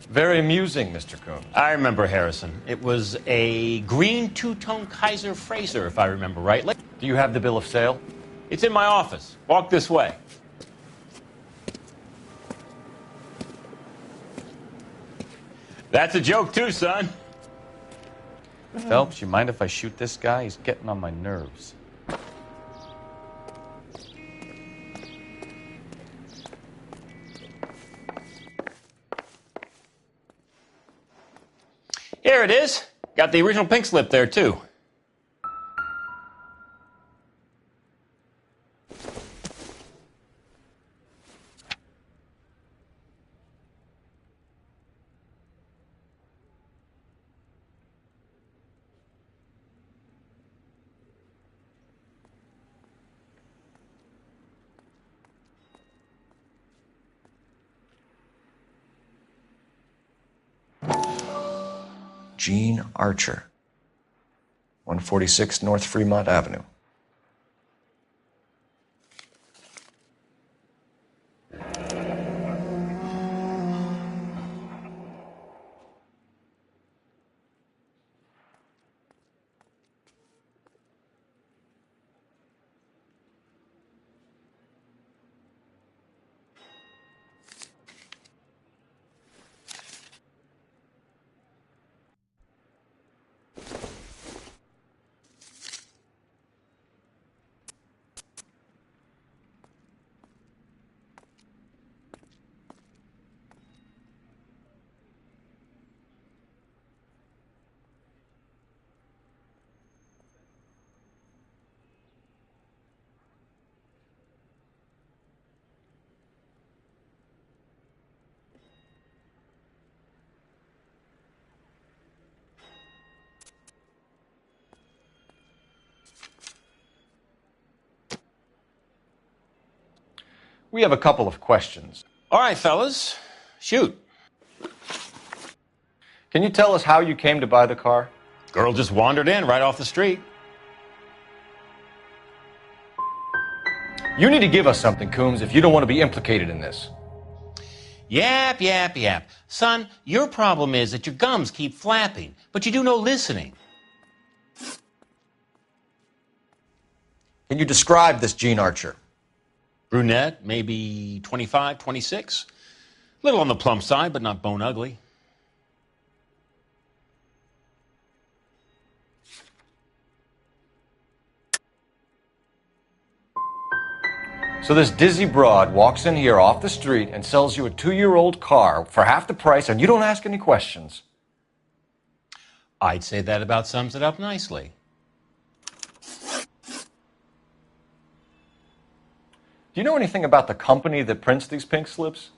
Very amusing, Mr. Coombs. I remember Harrison. It was a green two-tone Kaiser Frazer, if I remember rightly. Do you have the bill of sale? It's in my office. Walk this way. That's a joke too, son. Phelps, you mind if I shoot this guy? He's getting on my nerves. Here it is. Got the original pink slip there, too. Gene Archer, 146 North Fremont Avenue. We have a couple of questions. All right, fellas. Shoot. Can you tell us how you came to buy the car? Girl just wandered in right off the street. You need to give us something, Coombs, if you don't want to be implicated in this. Yap, yap, yap. Son, your problem is that your gums keep flapping, but you do no listening. Can you describe this Gene Archer? Brunette, maybe 25, 26. Little on the plump side, but not bone ugly. So this dizzy broad walks in here off the street and sells you a 2-year-old car for half the price, and you don't ask any questions. I'd say that about sums it up nicely. Do you know anything about the company that prints these pink slips?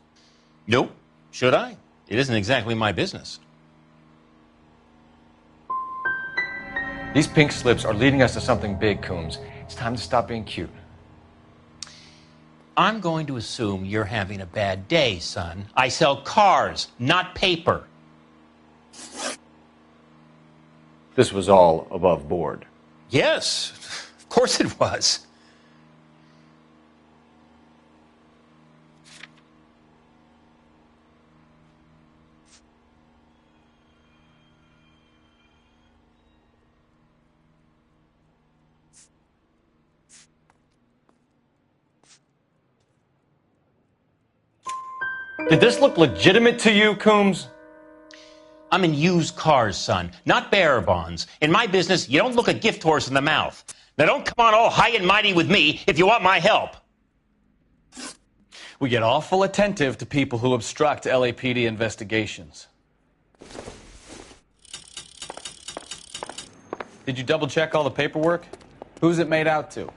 Nope. Should I? It isn't exactly my business. These pink slips are leading us to something big, Coombs. It's time to stop being cute. I'm going to assume you're having a bad day, son. I sell cars, not paper. This was all above board. Yes, of course it was. Did this look legitimate to you, Coombs? I'm in used cars, son, not bearer bonds. In my business, you don't look a gift horse in the mouth. Now don't come on all high and mighty with me if you want my help. We get awful attentive to people who obstruct LAPD investigations. Did you double check all the paperwork? Who's it made out to?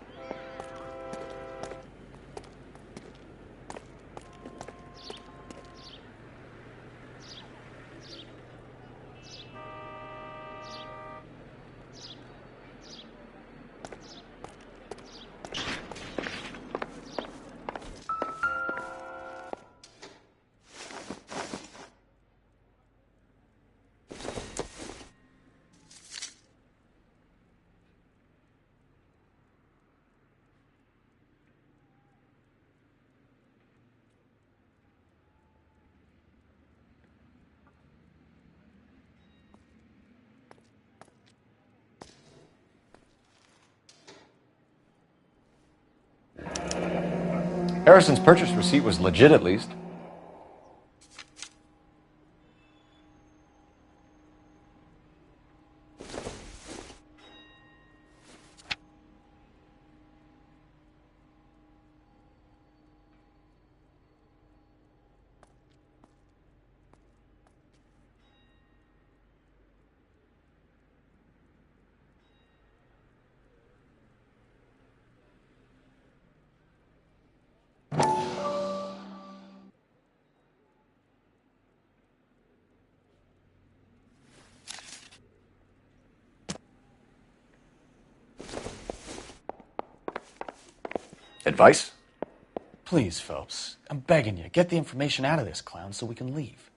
Harrison's purchase receipt was legit, at least. Advice? Please, Phelps. I'm begging you. Get the information out of this clown so we can leave.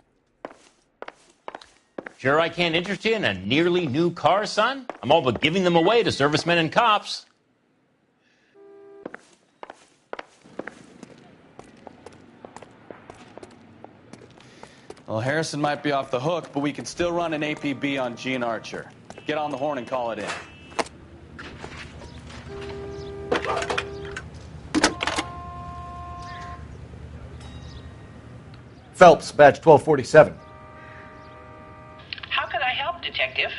Sure I can't interest you in a nearly new car, son? I'm all but giving them away to servicemen and cops. Well, Harrison might be off the hook, but we can still run an APB on Gene Archer. Get on the horn and call it in. Phelps, badge 1247. How could I help, Detective?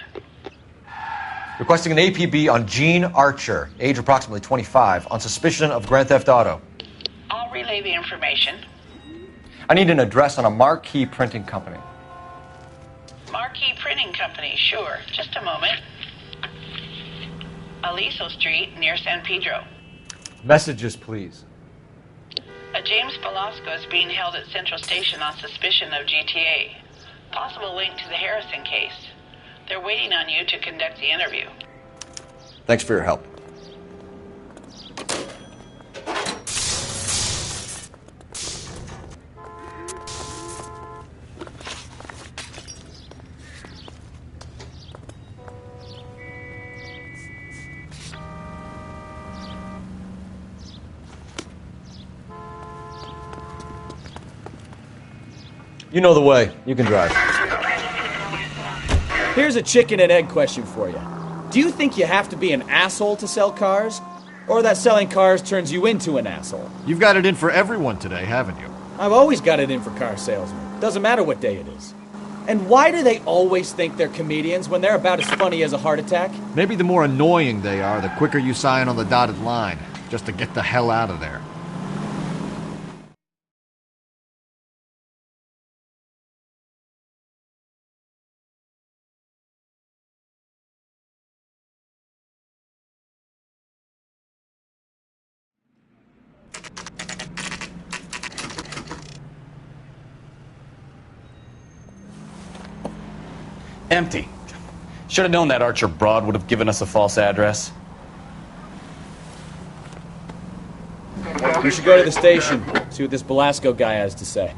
Requesting an APB on Gene Archer, age approximately 25, on suspicion of Grand Theft Auto. I'll relay the information. I need an address on a Marquee Printing Company. Marquee Printing Company, sure. Just a moment. Aliso Street, near San Pedro. Messages, please. A James Velasco is being held at Central Station on suspicion of GTA. Possible link to the Harrison case. They're waiting on you to conduct the interview. Thanks for your help. You know the way. You can drive. Here's a chicken and egg question for you. Do you think you have to be an asshole to sell cars? Or that selling cars turns you into an asshole? You've got it in for everyone today, haven't you? I've always got it in for car salesmen. Doesn't matter what day it is. And why do they always think they're comedians when they're about as funny as a heart attack? Maybe the more annoying they are, the quicker you sign on the dotted line, just to get the hell out of there. Empty. Should have known that Archer broad would have given us a false address. You should go to the station, see what this Velasco guy has to say.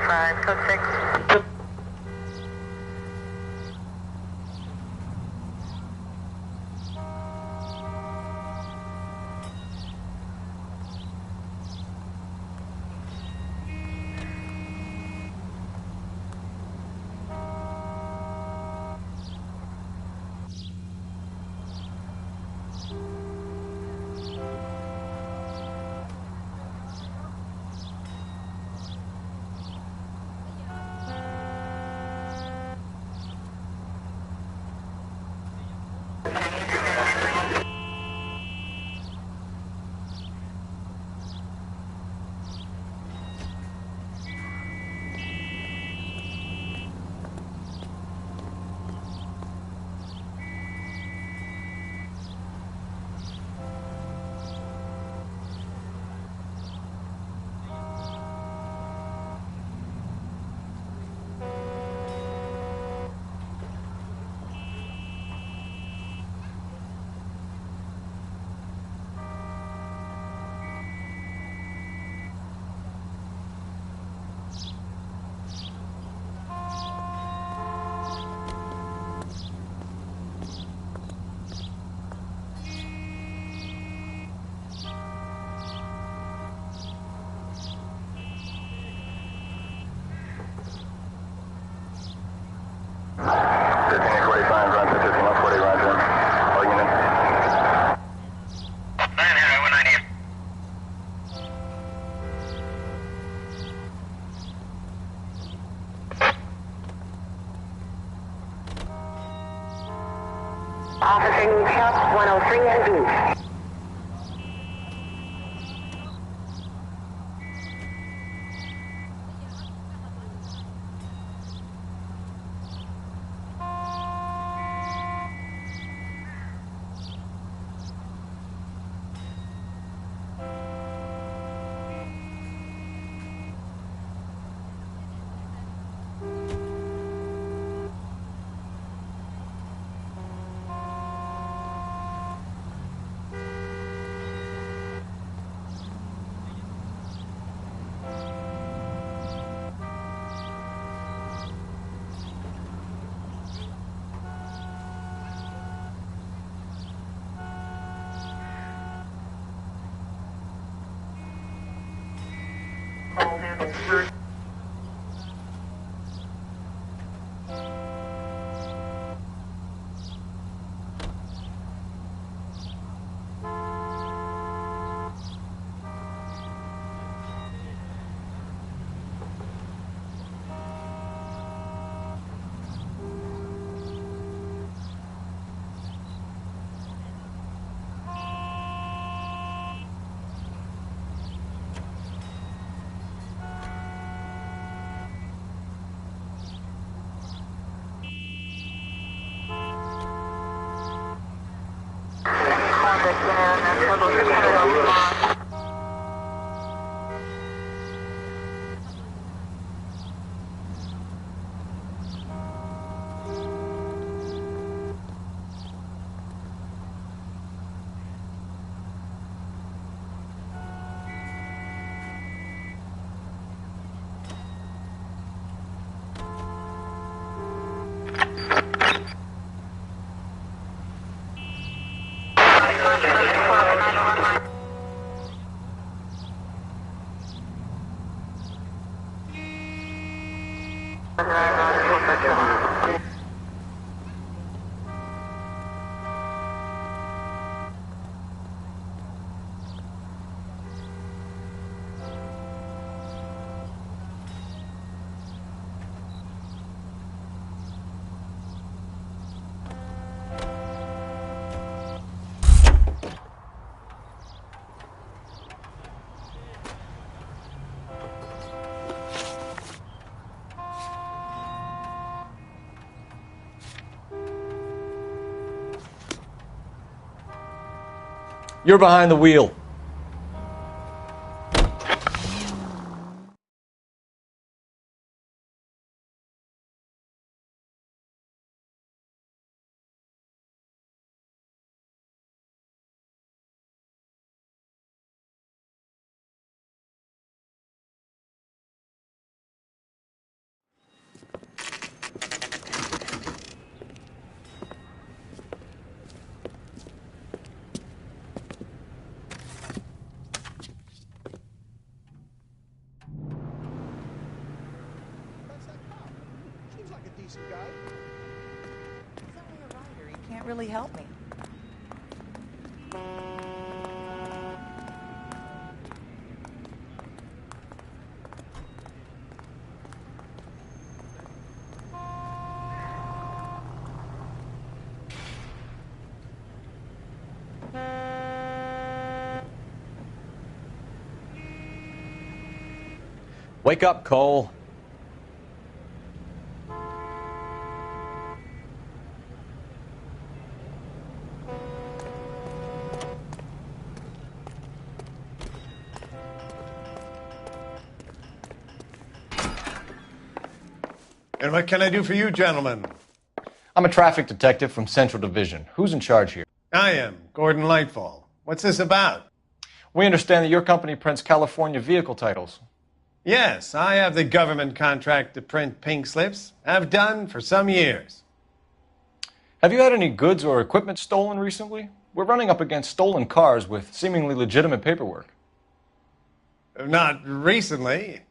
5, code 6. Officer needs help, 103 and B. You're behind the wheel. really help me. Wake up, Cole. And what can I do for you, gentlemen? I'm a traffic detective from Central Division. Who's in charge here? I am, Gordon Lightfall. What's this about? We understand that your company prints California vehicle titles. Yes, I have the government contract to print pink slips. I've done for some years. Have you had any goods or equipment stolen recently? We're running up against stolen cars with seemingly legitimate paperwork. Not recently.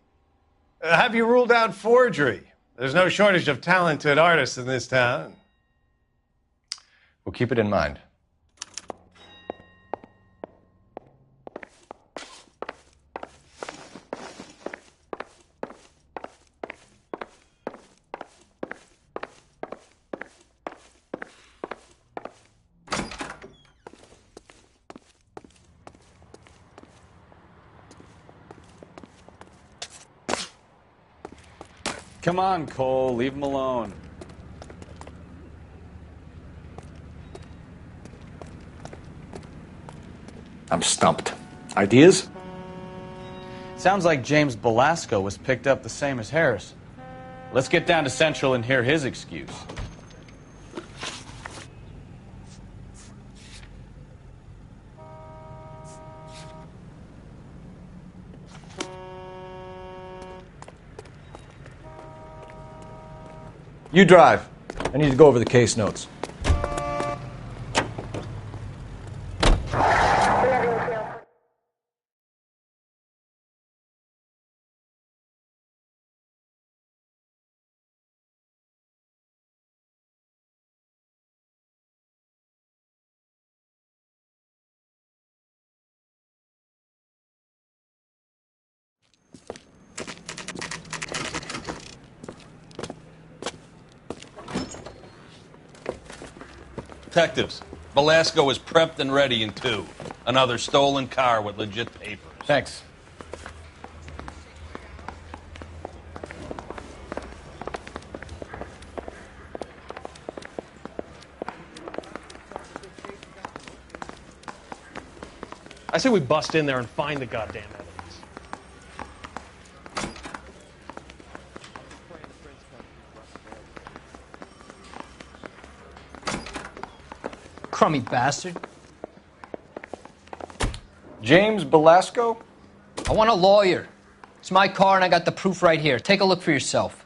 Have you ruled out forgery? There's no shortage of talented artists in this town. We'll keep it in mind. Come on, Cole. Leave him alone. I'm stumped. Ideas? Sounds like James Belasco was picked up the same as Harris. Let's get down to Central and hear his excuse. You drive. I need to go over the case notes. Detectives, Belasco is prepped and ready in 2. Another stolen car with legit papers. Thanks. I say we bust in there and find the goddamn evidence. Crummy bastard. James Belasco? I want a lawyer. It's my car and I got the proof right here. Take a look for yourself.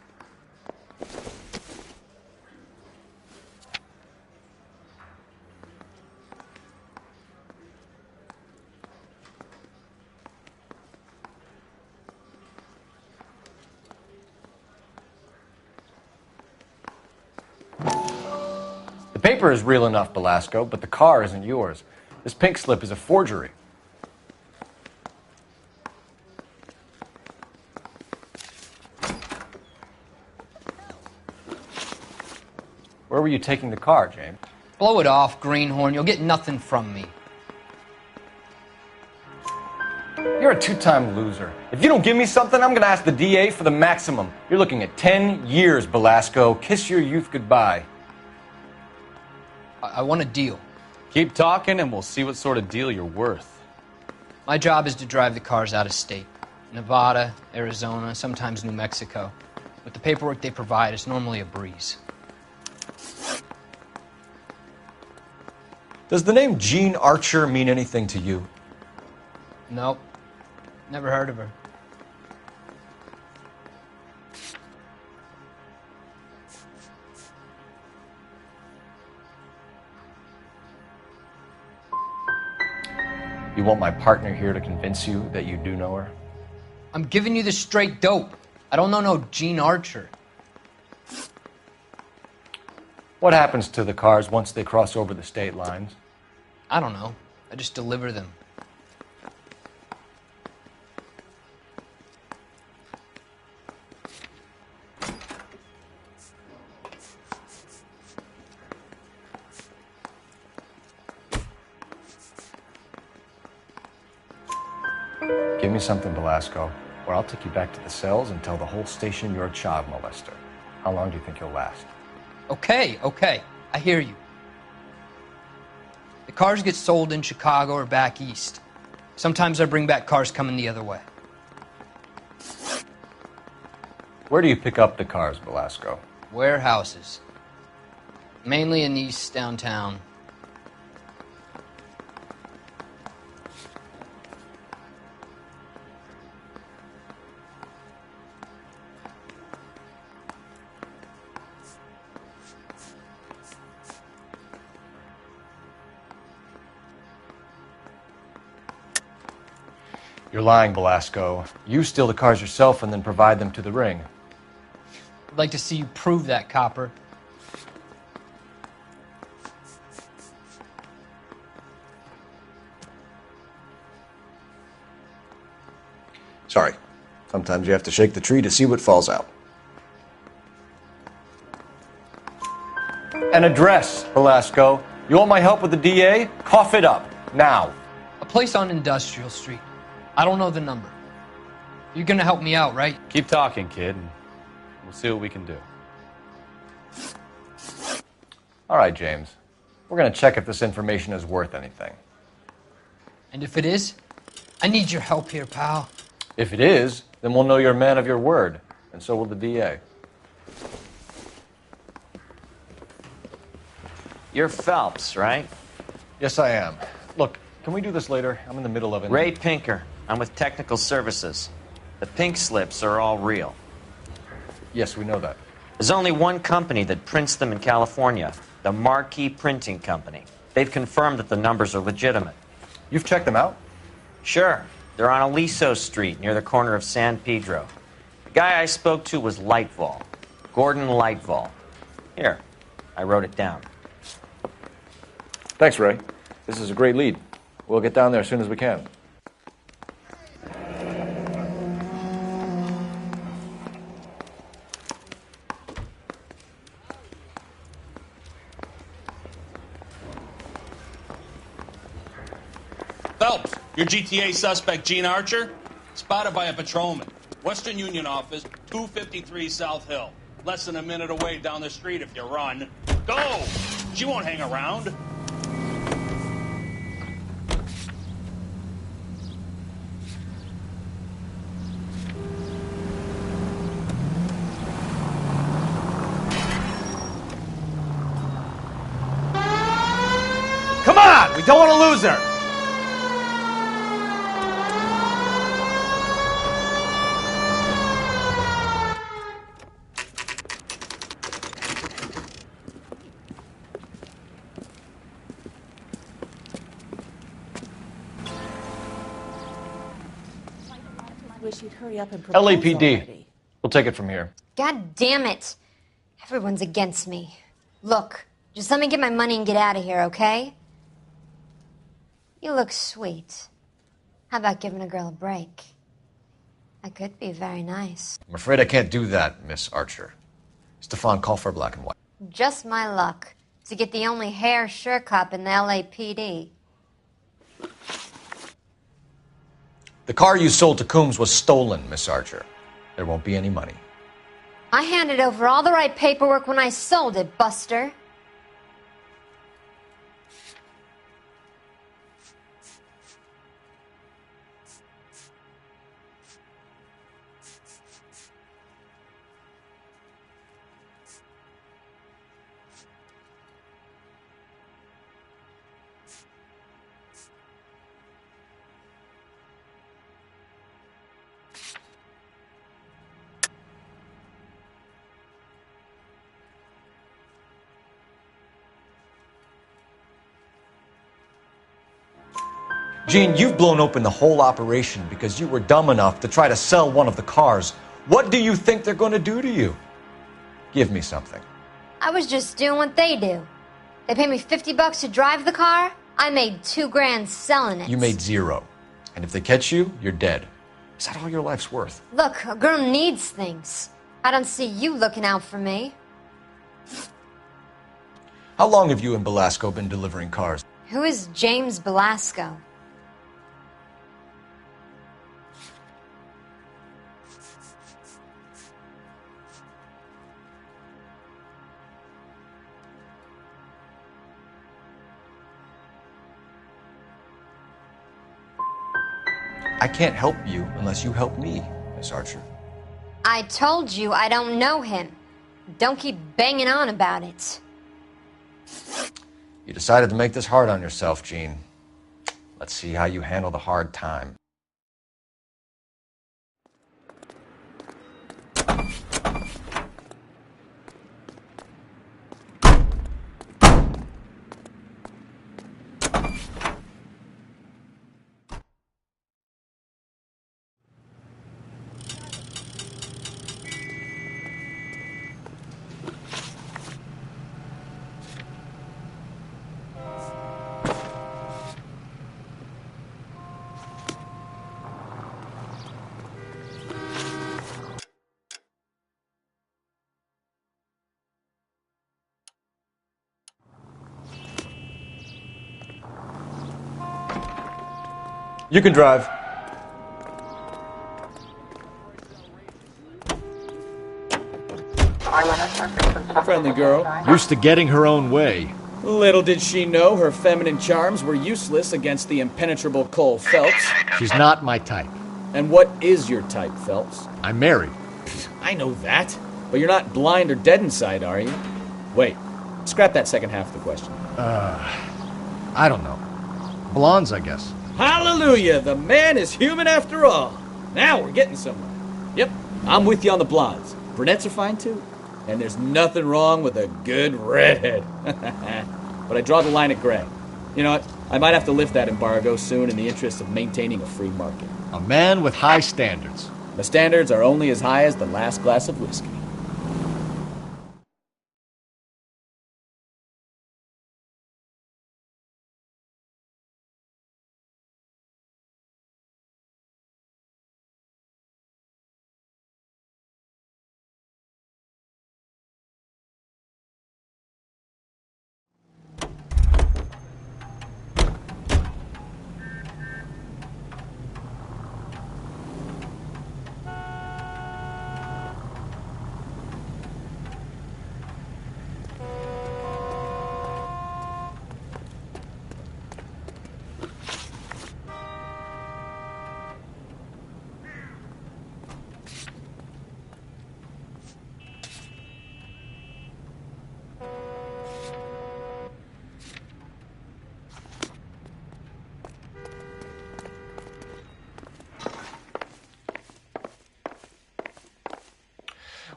The paper is real enough, Belasco, but the car isn't yours. This pink slip is a forgery. Where were you taking the car, James? Blow it off, greenhorn. You'll get nothing from me. You're a two-time loser. If you don't give me something, I'm going to ask the DA for the maximum. You're looking at 10 years, Belasco. Kiss your youth goodbye. I want a deal. Keep talking and we'll see what sort of deal you're worth. My job is to drive the cars out of state. Nevada, Arizona, sometimes New Mexico. With the paperwork they provide, it's normally a breeze. Does the name Jean Archer mean anything to you? Nope. Never heard of her. You want my partner here to convince you that you do know her? I'm giving you the straight dope. I don't know no Jean Archer. What happens to the cars once they cross over the state lines? I don't know. I just deliver them. Give me something, Velasco, or I'll take you back to the cells and tell the whole station you're a child molester. How long do you think you'll last? Okay. I hear you. The cars get sold in Chicago or back east. Sometimes I bring back cars coming the other way. Where do you pick up the cars, Velasco? Warehouses. Mainly in East downtown. You're lying, Velasco. You steal the cars yourself and then provide them to the ring. I'd like to see you prove that, copper. Sorry. Sometimes you have to shake the tree to see what falls out. An address, Velasco. You want my help with the DA? Cough it up. Now. A place on Industrial Street. I don't know the number. You're gonna help me out, right? Keep talking, kid, and we'll see what we can do. All right, James. We're going to check if this information is worth anything. And if it is, I need your help here, pal. If it is, then we'll know you're a man of your word, and so will the DA. You're Phelps, right? Yes, I am. Look, can we do this later? I'm in the middle of it. Ray Pinker. I'm with Technical Services. The pink slips are all real. Yes, we know that. There's only one company that prints them in California, the Marquee Printing Company. They've confirmed that the numbers are legitimate. You've checked them out? Sure. They're on Aliso Street, near the corner of San Pedro. The guy I spoke to was Lightval. Gordon Lightval. Here, I wrote it down. Thanks, Ray. This is a great lead. We'll get down there as soon as we can. Phelps, your GTA suspect, Gene Archer, spotted by a patrolman. Western Union office, 253 South Hill. Less than a minute away down the street if you run. Go! She won't hang around. Come on! We don't want to lose her! Wish you'd hurry up and propose LAPD. already. We'll take it from here. God damn it. Everyone's against me. Look, just let me get my money and get out of here, okay? You look sweet. How about giving a girl a break? That could be very nice. I'm afraid I can't do that, Miss Archer. Stefan, call for black and white. Just my luck to get the only hair sure cop in the LAPD. The car you sold to Coombs was stolen, Miss Archer. There won't be any money. I handed over all the right paperwork when I sold it, Buster. Gene, you've blown open the whole operation because you were dumb enough to try to sell one of the cars. What do you think they're going to do to you? Give me something. I was just doing what they do. They pay me $50 to drive the car. I made $2 grand selling it. You made 0. And if they catch you, you're dead. Is that all your life's worth? Look, a girl needs things. I don't see you looking out for me. How long have you and Belasco been delivering cars? Who is James Belasco? I can't help you unless you help me, Miss Archer. I told you I don't know him. Don't keep banging on about it. You decided to make this hard on yourself, Jean. Let's see how you handle the hard time. You can drive. Friendly girl. Used to getting her own way. Little did she know her feminine charms were useless against the impenetrable Cole Phelps. She's not my type. And what is your type, Phelps? I'm married. I know that. But you're not blind or dead inside, are you? Wait. Scrap that second half of the question. I don't know. Blondes, I guess. Hallelujah! The man is human after all. Now we're getting somewhere. Yep, I'm with you on the blondes. Brunettes are fine too. And there's nothing wrong with a good redhead. But I draw the line at gray. You know what? I might have to lift that embargo soon in the interest of maintaining a free market. A man with high standards. The standards are only as high as the last glass of whiskey.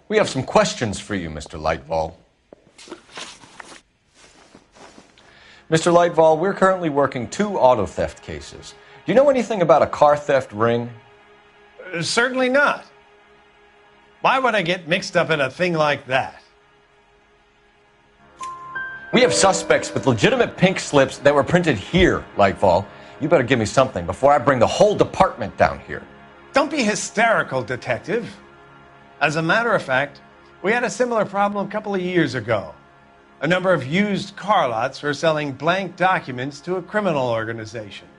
We have some questions for you, Mr. Lightval. Mr. Lightval, we're currently working 2 auto theft cases. Do you know anything about a car theft ring? Certainly not. Why would I get mixed up in a thing like that? We have suspects with legitimate pink slips that were printed here, Lightval. You better give me something before I bring the whole department down here. Don't be hysterical, Detective. As a matter of fact, we had a similar problem a couple of years ago. A number of used car lots were selling blank documents to a criminal organization.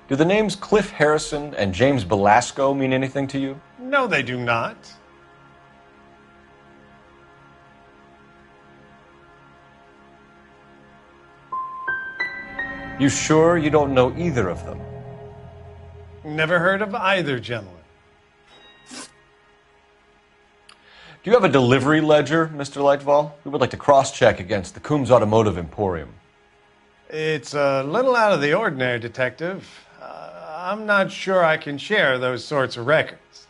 Do the names Cliff Harrison and James Belasco mean anything to you? No, they do not. You sure you don't know either of them? Never heard of either gentleman. Do you have a delivery ledger, Mr. Lightval? We would like to cross-check against the Coombs Automotive Emporium. It's a little out of the ordinary, Detective. I'm not sure I can share those sorts of records.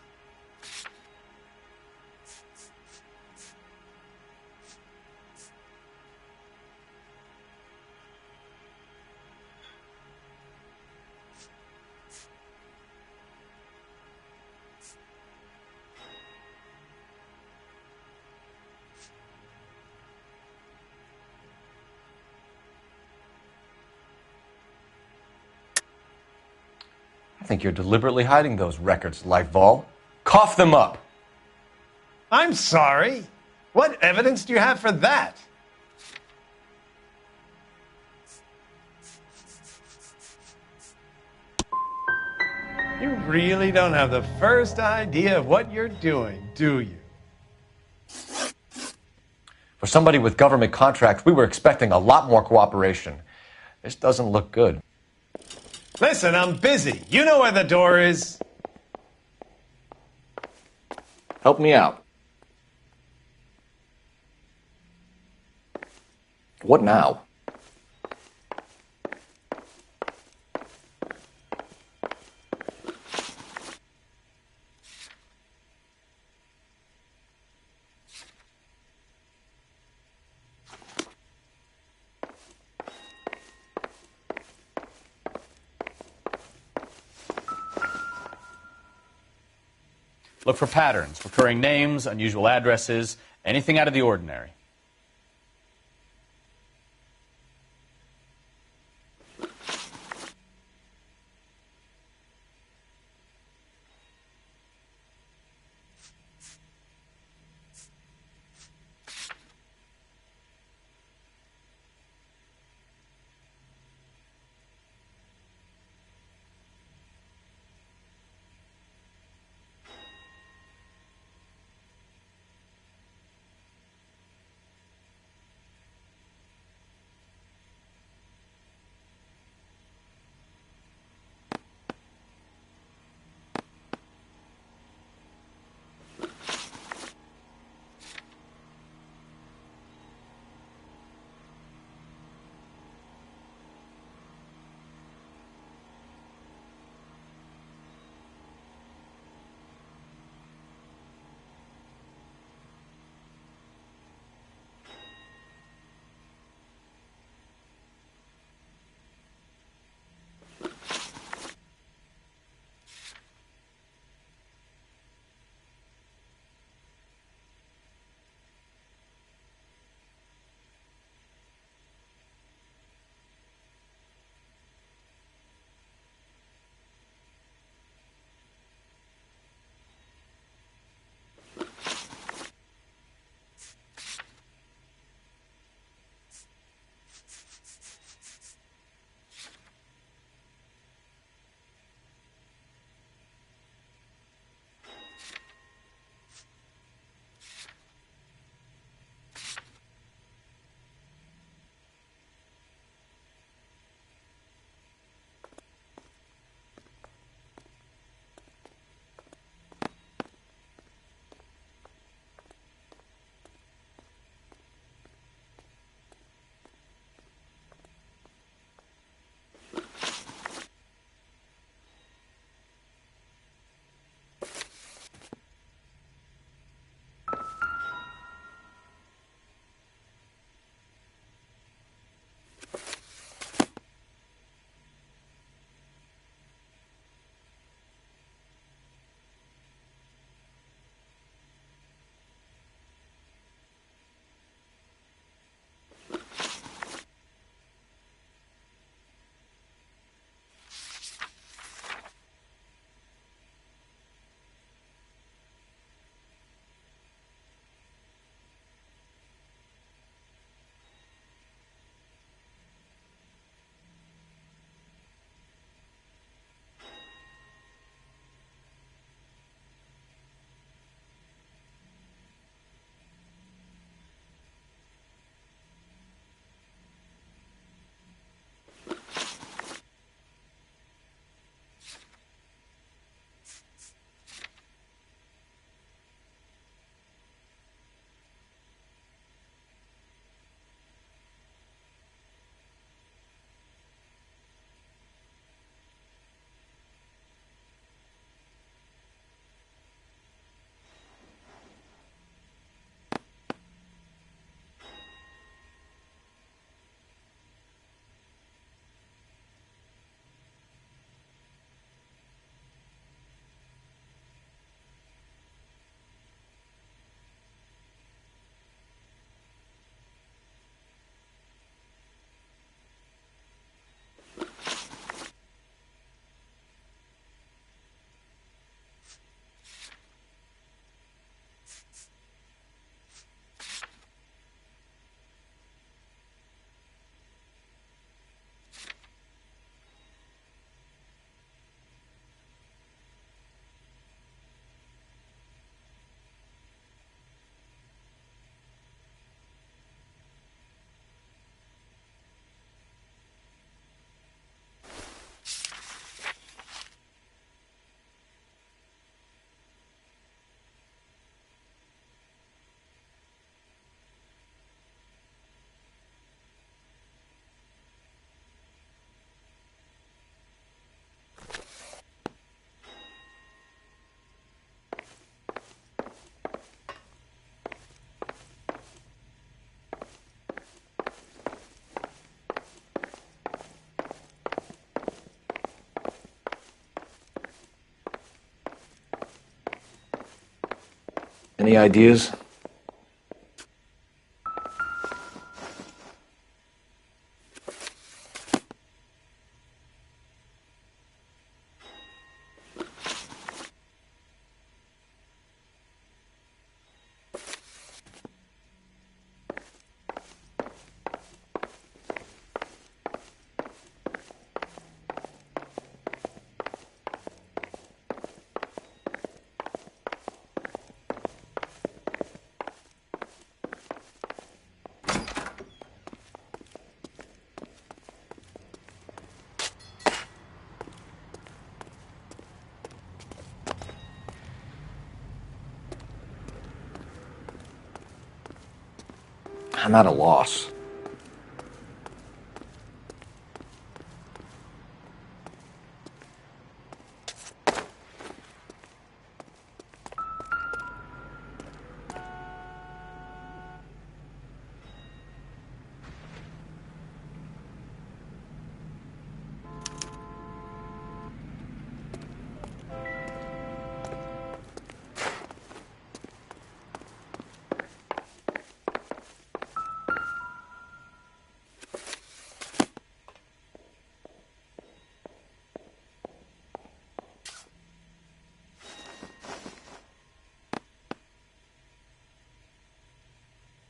think you're deliberately hiding those records, Lightval. Cough them up. I'm sorry. What evidence do you have for that? You really don't have the first idea of what you're doing, do you? For somebody with government contracts, we were expecting a lot more cooperation. This doesn't look good. Listen, I'm busy. You know where the door is. Help me out. What now? Look for patterns, recurring names, unusual addresses, anything out of the ordinary. Any ideas? I'm at a loss.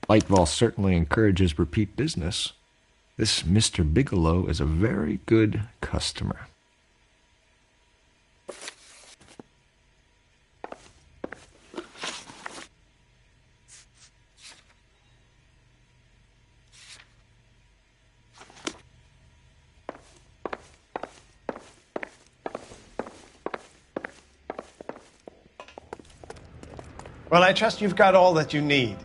Lightball certainly encourages repeat business. This Mr. Bigelow is a very good customer. Well, I trust you've got all that you need.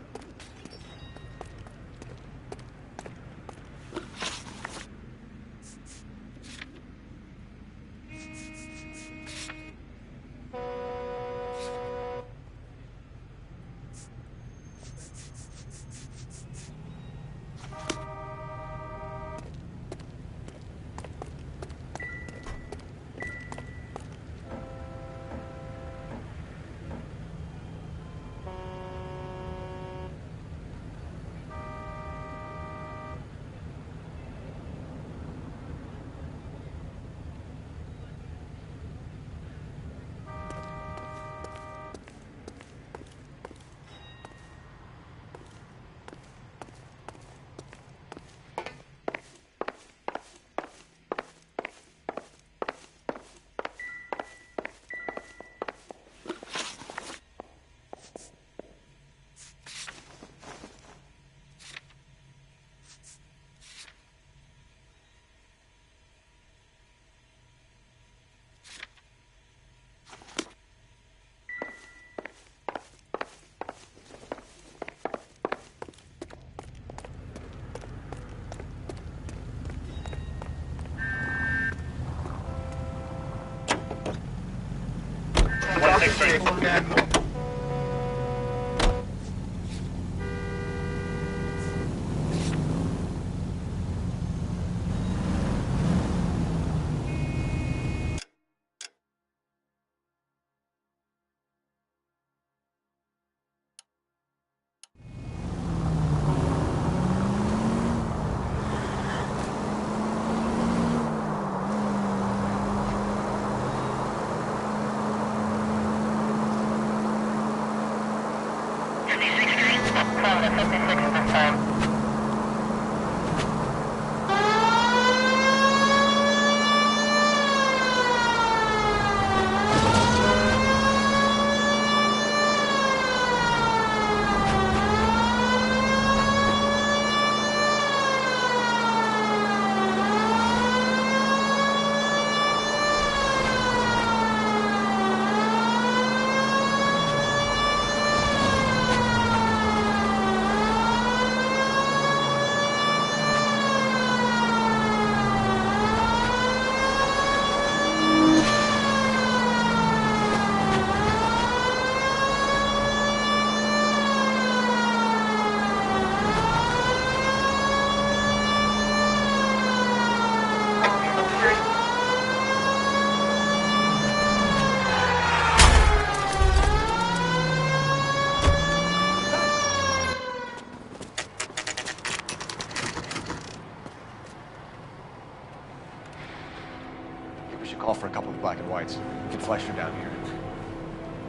Call for a couple of black and whites. Get Fleischer down here.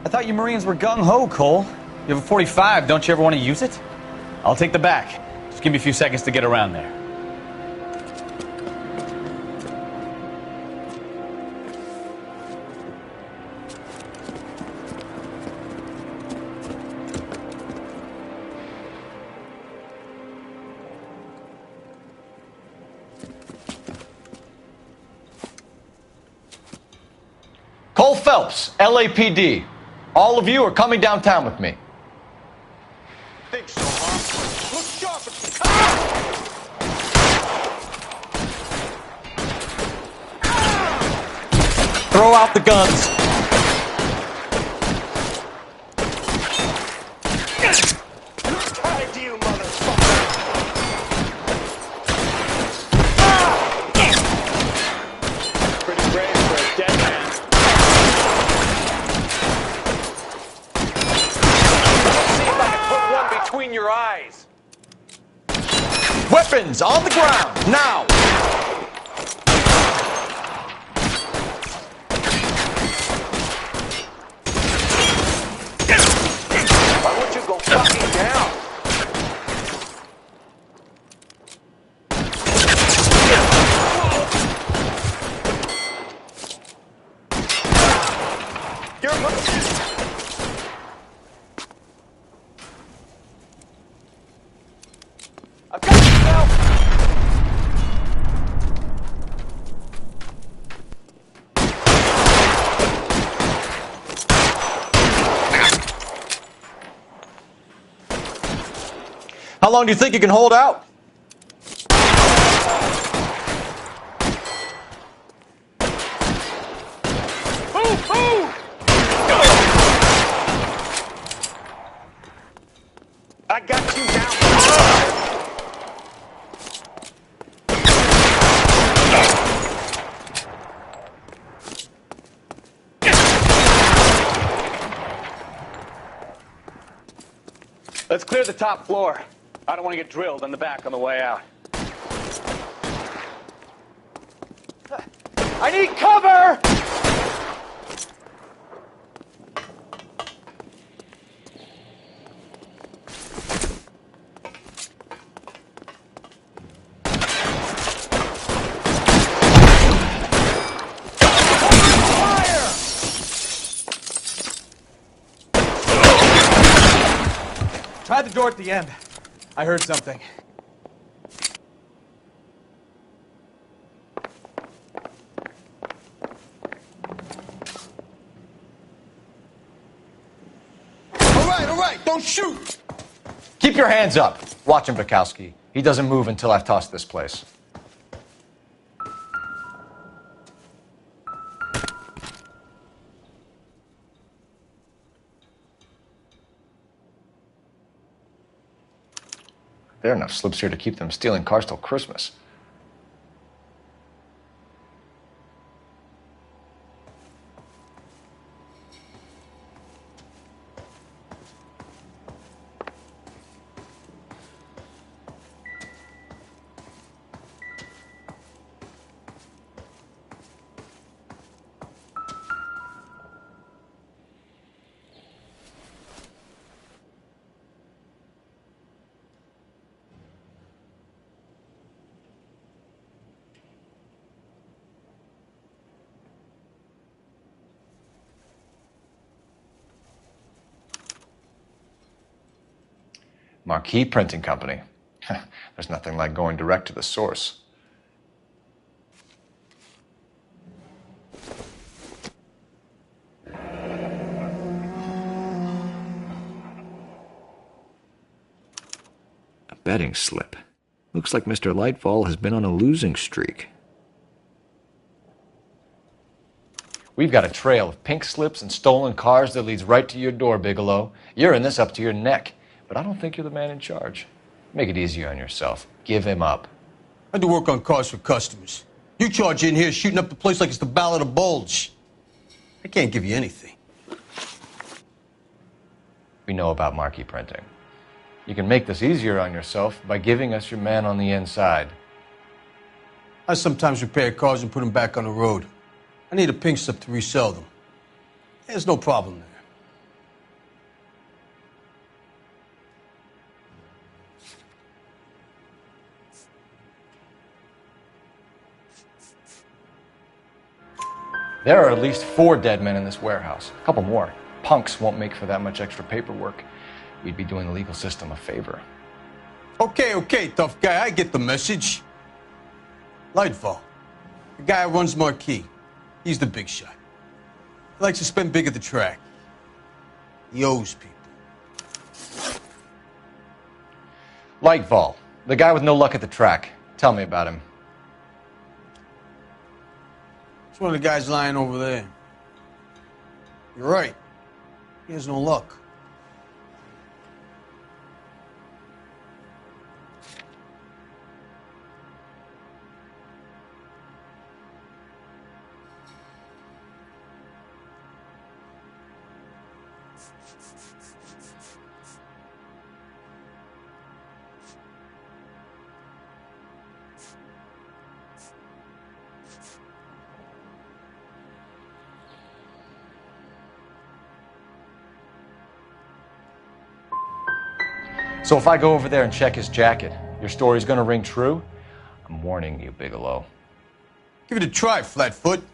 I thought you Marines were gung-ho, Cole. You have a 45, don't you ever want to use it? I'll take the back. Just give me a few seconds to get around there. Cole Phelps, LAPD. All of you are coming downtown with me. Think so, huh? Look sharp. Throw out the guns. Tied to you, motherfucker. Pretty brave for a dead man. Let's see if I can put one between your eyes. Weapons on the ground, now! Why won't you go fucking down? I've got yourself. How long do you think you can hold out? Move, move! I got you down. Let's clear the top floor. I don't want to get drilled in the back on the way out. I need cover! Try the door at the end. I heard something. All right, don't shoot! Keep your hands up. Watch him, Bukowski. He doesn't move until I've tossed this place. There are enough slips here to keep them stealing cars till Christmas. Marquee Printing Company. There's nothing like going direct to the source. A betting slip. Looks like Mr. Lightfall has been on a losing streak. We've got a trail of pink slips and stolen cars that leads right to your door, Bigelow. You're in this up to your neck, but I don't think you're the man in charge. Make it easier on yourself. Give him up. I do work on cars for customers. You charge in here shooting up the place like it's the Ballad of Bulge. I can't give you anything. We know about marquee printing. You can make this easier on yourself by giving us your man on the inside. I sometimes repair cars and put them back on the road. I need a pink slip to resell them. There's no problem there. There are at least 4 dead men in this warehouse. A couple more. Punks won't make for that much extra paperwork. We'd be doing the legal system a favor. Okay, tough guy. I get the message. Lightfall. The guy who runs Marquis. He's the big shot. He likes to spend big at the track. He owes people. Lightfall, the guy with no luck at the track. Tell me about him. It's one of the guys lying over there. You're right. He has no luck. So if I go over there and check his jacket, your story's gonna ring true? I'm warning you, Bigelow. Give it a try, Flatfoot. For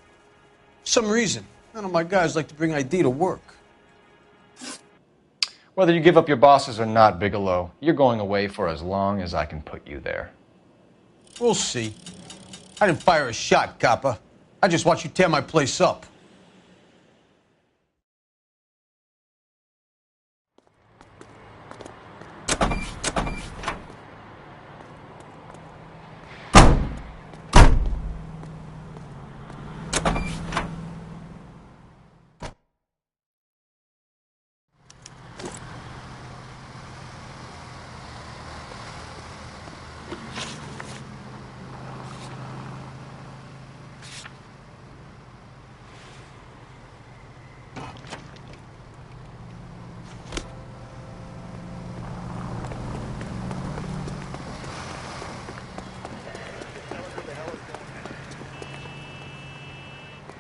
some reason, none of my guys like to bring ID to work. Whether you give up your bosses or not, Bigelow, you're going away for as long as I can put you there. We'll see. I didn't fire a shot, copper. I just watched you tear my place up.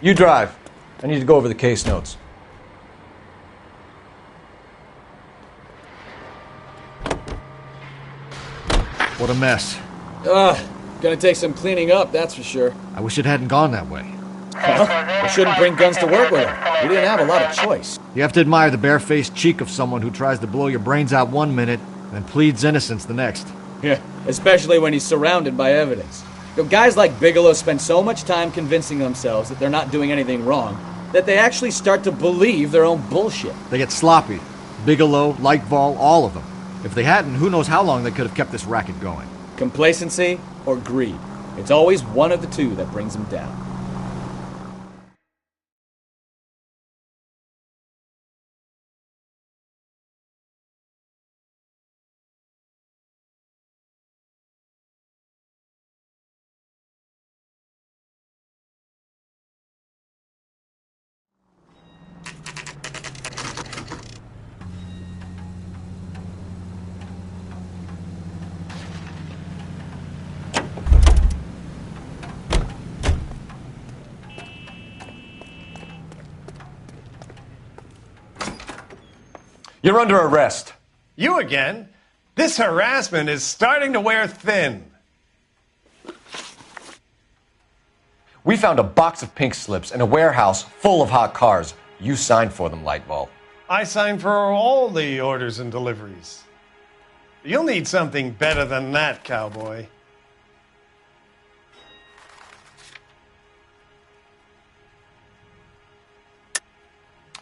You drive. I need to go over the case notes. What a mess. Gonna take some cleaning up, that's for sure. I wish it hadn't gone that way. Well, we shouldn't bring guns to work with them. We didn't have a lot of choice. You have to admire the barefaced cheek of someone who tries to blow your brains out one minute and then pleads innocence the next. Yeah, especially when he's surrounded by evidence. You know, guys like Bigelow spend so much time convincing themselves that they're not doing anything wrong that they actually start to believe their own bullshit. They get sloppy. Bigelow, Lightfall, all of them. If they hadn't, who knows how long they could have kept this racket going. Complacency or greed. It's always one of the two that brings them down. You're under arrest. You again? This harassment is starting to wear thin. We found a box of pink slips in a warehouse full of hot cars. You signed for them, Lightball. I signed for all the orders and deliveries. You'll need something better than that, cowboy.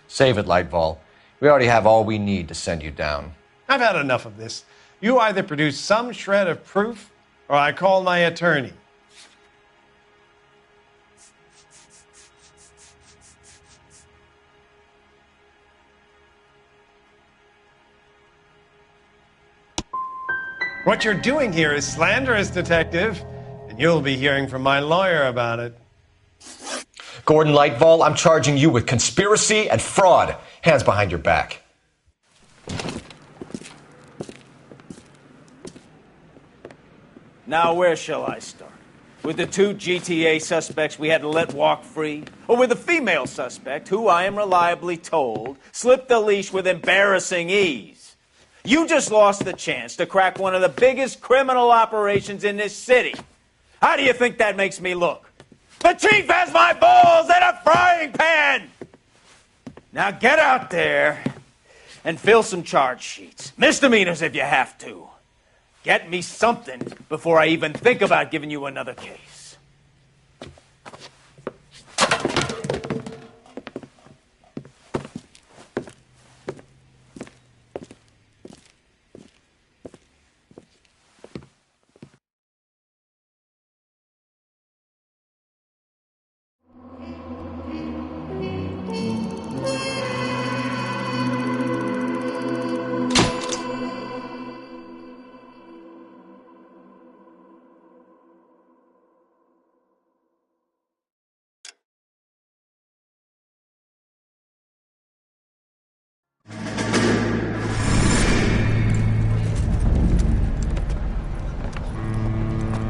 Save it, Lightball. We already have all we need to send you down. I've had enough of this. You either produce some shred of proof, or I call my attorney. What you're doing here is slanderous, detective, and you'll be hearing from my lawyer about it. Gordon Lightball, I'm charging you with conspiracy and fraud. Hands behind your back. Now, where shall I start? With the 2 GTA suspects we had to let walk free? Or with a female suspect who, I am reliably told, slipped the leash with embarrassing ease? You just lost the chance to crack one of the biggest criminal operations in this city. How do you think that makes me look? The chief has my balls in a frying pan! Now get out there and fill some charge sheets. Misdemeanors if you have to. Get me something before I even think about giving you another case.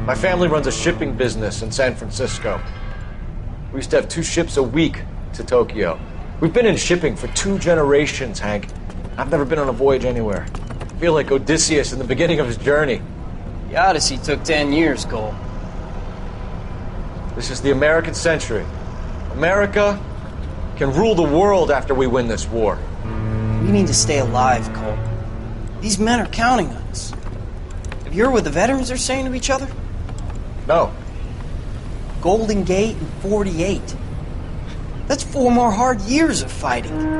My family runs a shipping business in San Francisco. We used to have 2 ships a week to Tokyo. We've been in shipping for 2 generations, Hank. I've never been on a voyage anywhere. I feel like Odysseus in the beginning of his journey. The Odyssey took 10 years, Cole. This is the American century. America can rule the world after we win this war. We need to stay alive, Cole. These men are counting on us. Have you heard what the veterans are saying to each other? No. Golden Gate and 48. That's 4 more hard years of fighting.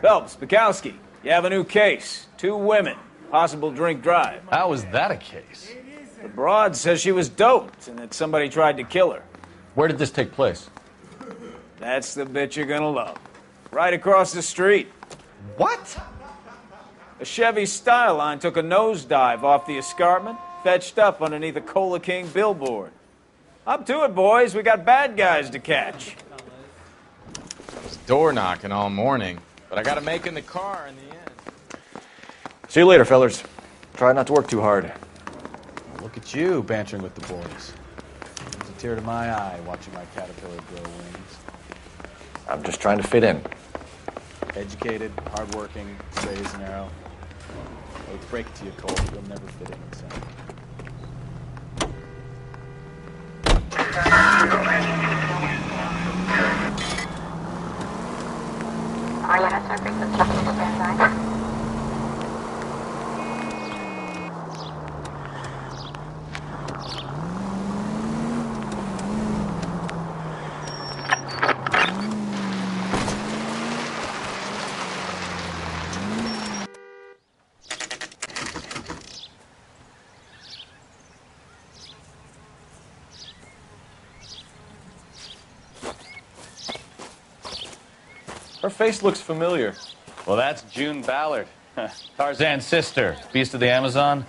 Phelps, Bukowski, you have a new case. 2 women, possible drink drive. How was that a case? The broad says she was doped and that somebody tried to kill her. Where did this take place? That's the bit you're gonna love. Right across the street. What? A Chevy Styline took a nosedive off the escarpment, fetched up underneath a Cola King billboard. Up to it, boys. We got bad guys to catch. I was door knocking all morning, but I got to make in the car in the end. See you later, fellers. Try not to work too hard. Look at you bantering with the boys. There's a tear to my eye watching my caterpillar grow wings. I'm just trying to fit in. Educated, hardworking, straight as an arrow. I would break it to you, Cole. You'll never fit in with Sam. Her face looks familiar. Well, that's June Ballard, Tarzan's sister, beast of the Amazon.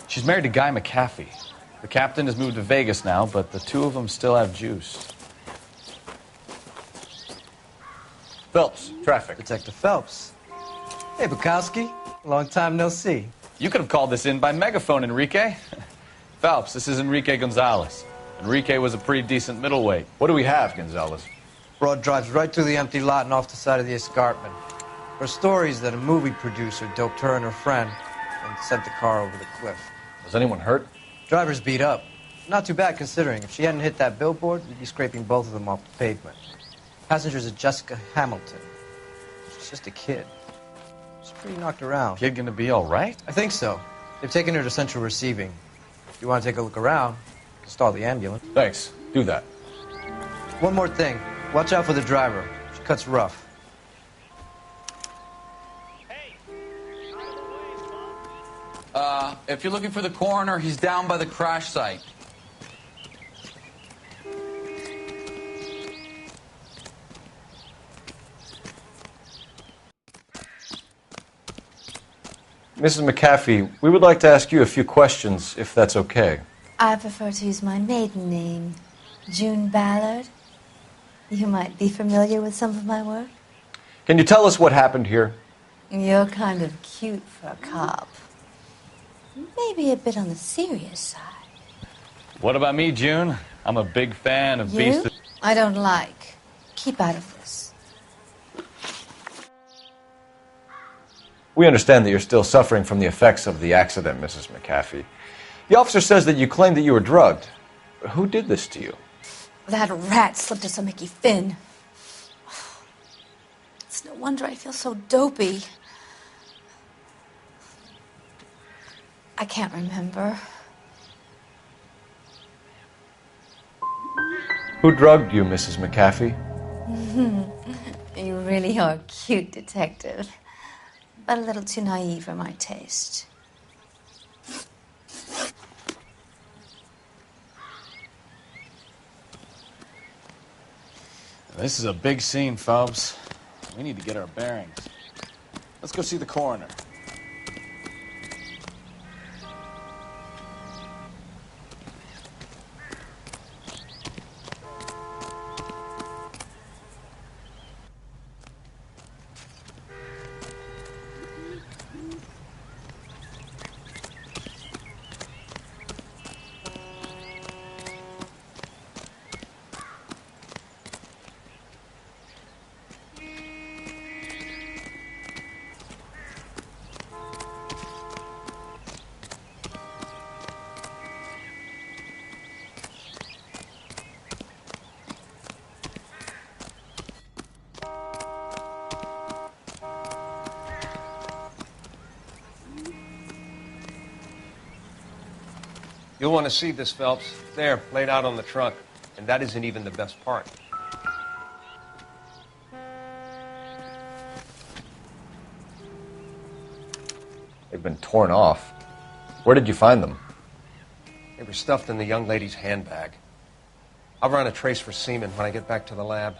She's married to Guy McAfee. The captain has moved to Vegas now, but the 2 of them still have juice. Phelps, traffic. Detective Phelps. Hey, Bukowski. Long time no see. You could have called this in by megaphone, Enrique. Phelps, this is Enrique Gonzalez. Enrique was a pretty decent middleweight. What do we have, Gonzalez? Broad drives right through the empty lot and off the side of the escarpment. Her story is that a movie producer doped her and her friend and sent the car over the cliff. Was anyone hurt? Driver's beat up. Not too bad considering. If she hadn't hit that billboard, we'd be scraping both of them off the pavement. Passenger's a Jessica Hamilton. She's just a kid. She's pretty knocked around. Kid gonna be all right? I think so. They've taken her to central receiving. If you want to take a look around, stall the ambulance. Thanks. Do that. One more thing. Watch out for the driver. She cuts rough. If you're looking for the coroner, he's down by the crash site. Mrs. McAfee, we would like to ask you a few questions, if that's okay. I prefer to use my maiden name, June Ballard. You might be familiar with some of my work. Can you tell us what happened here? You're kind of cute for a cop. Maybe a bit on the serious side. What about me, June? I'm a big fan of You? Beast. I don't like. Keep out of this. We understand that you're still suffering from the effects of the accident, Mrs. McAfee. The officer says that you claimed that you were drugged. Who did this to you? That rat slipped us a Mickey Finn. It's no wonder I feel so dopey. I can't remember. Who drugged you, Mrs. McAfee? You really are a cute detective, but a little too naive for my taste. This is a big scene, Phelps. We need to get our bearings. Let's go see the coroner. You'll want to see this, Phelps. There, laid out on the trunk. And that isn't even the best part. They've been torn off. Where did you find them? They were stuffed in the young lady's handbag. I'll run a trace for semen when I get back to the lab.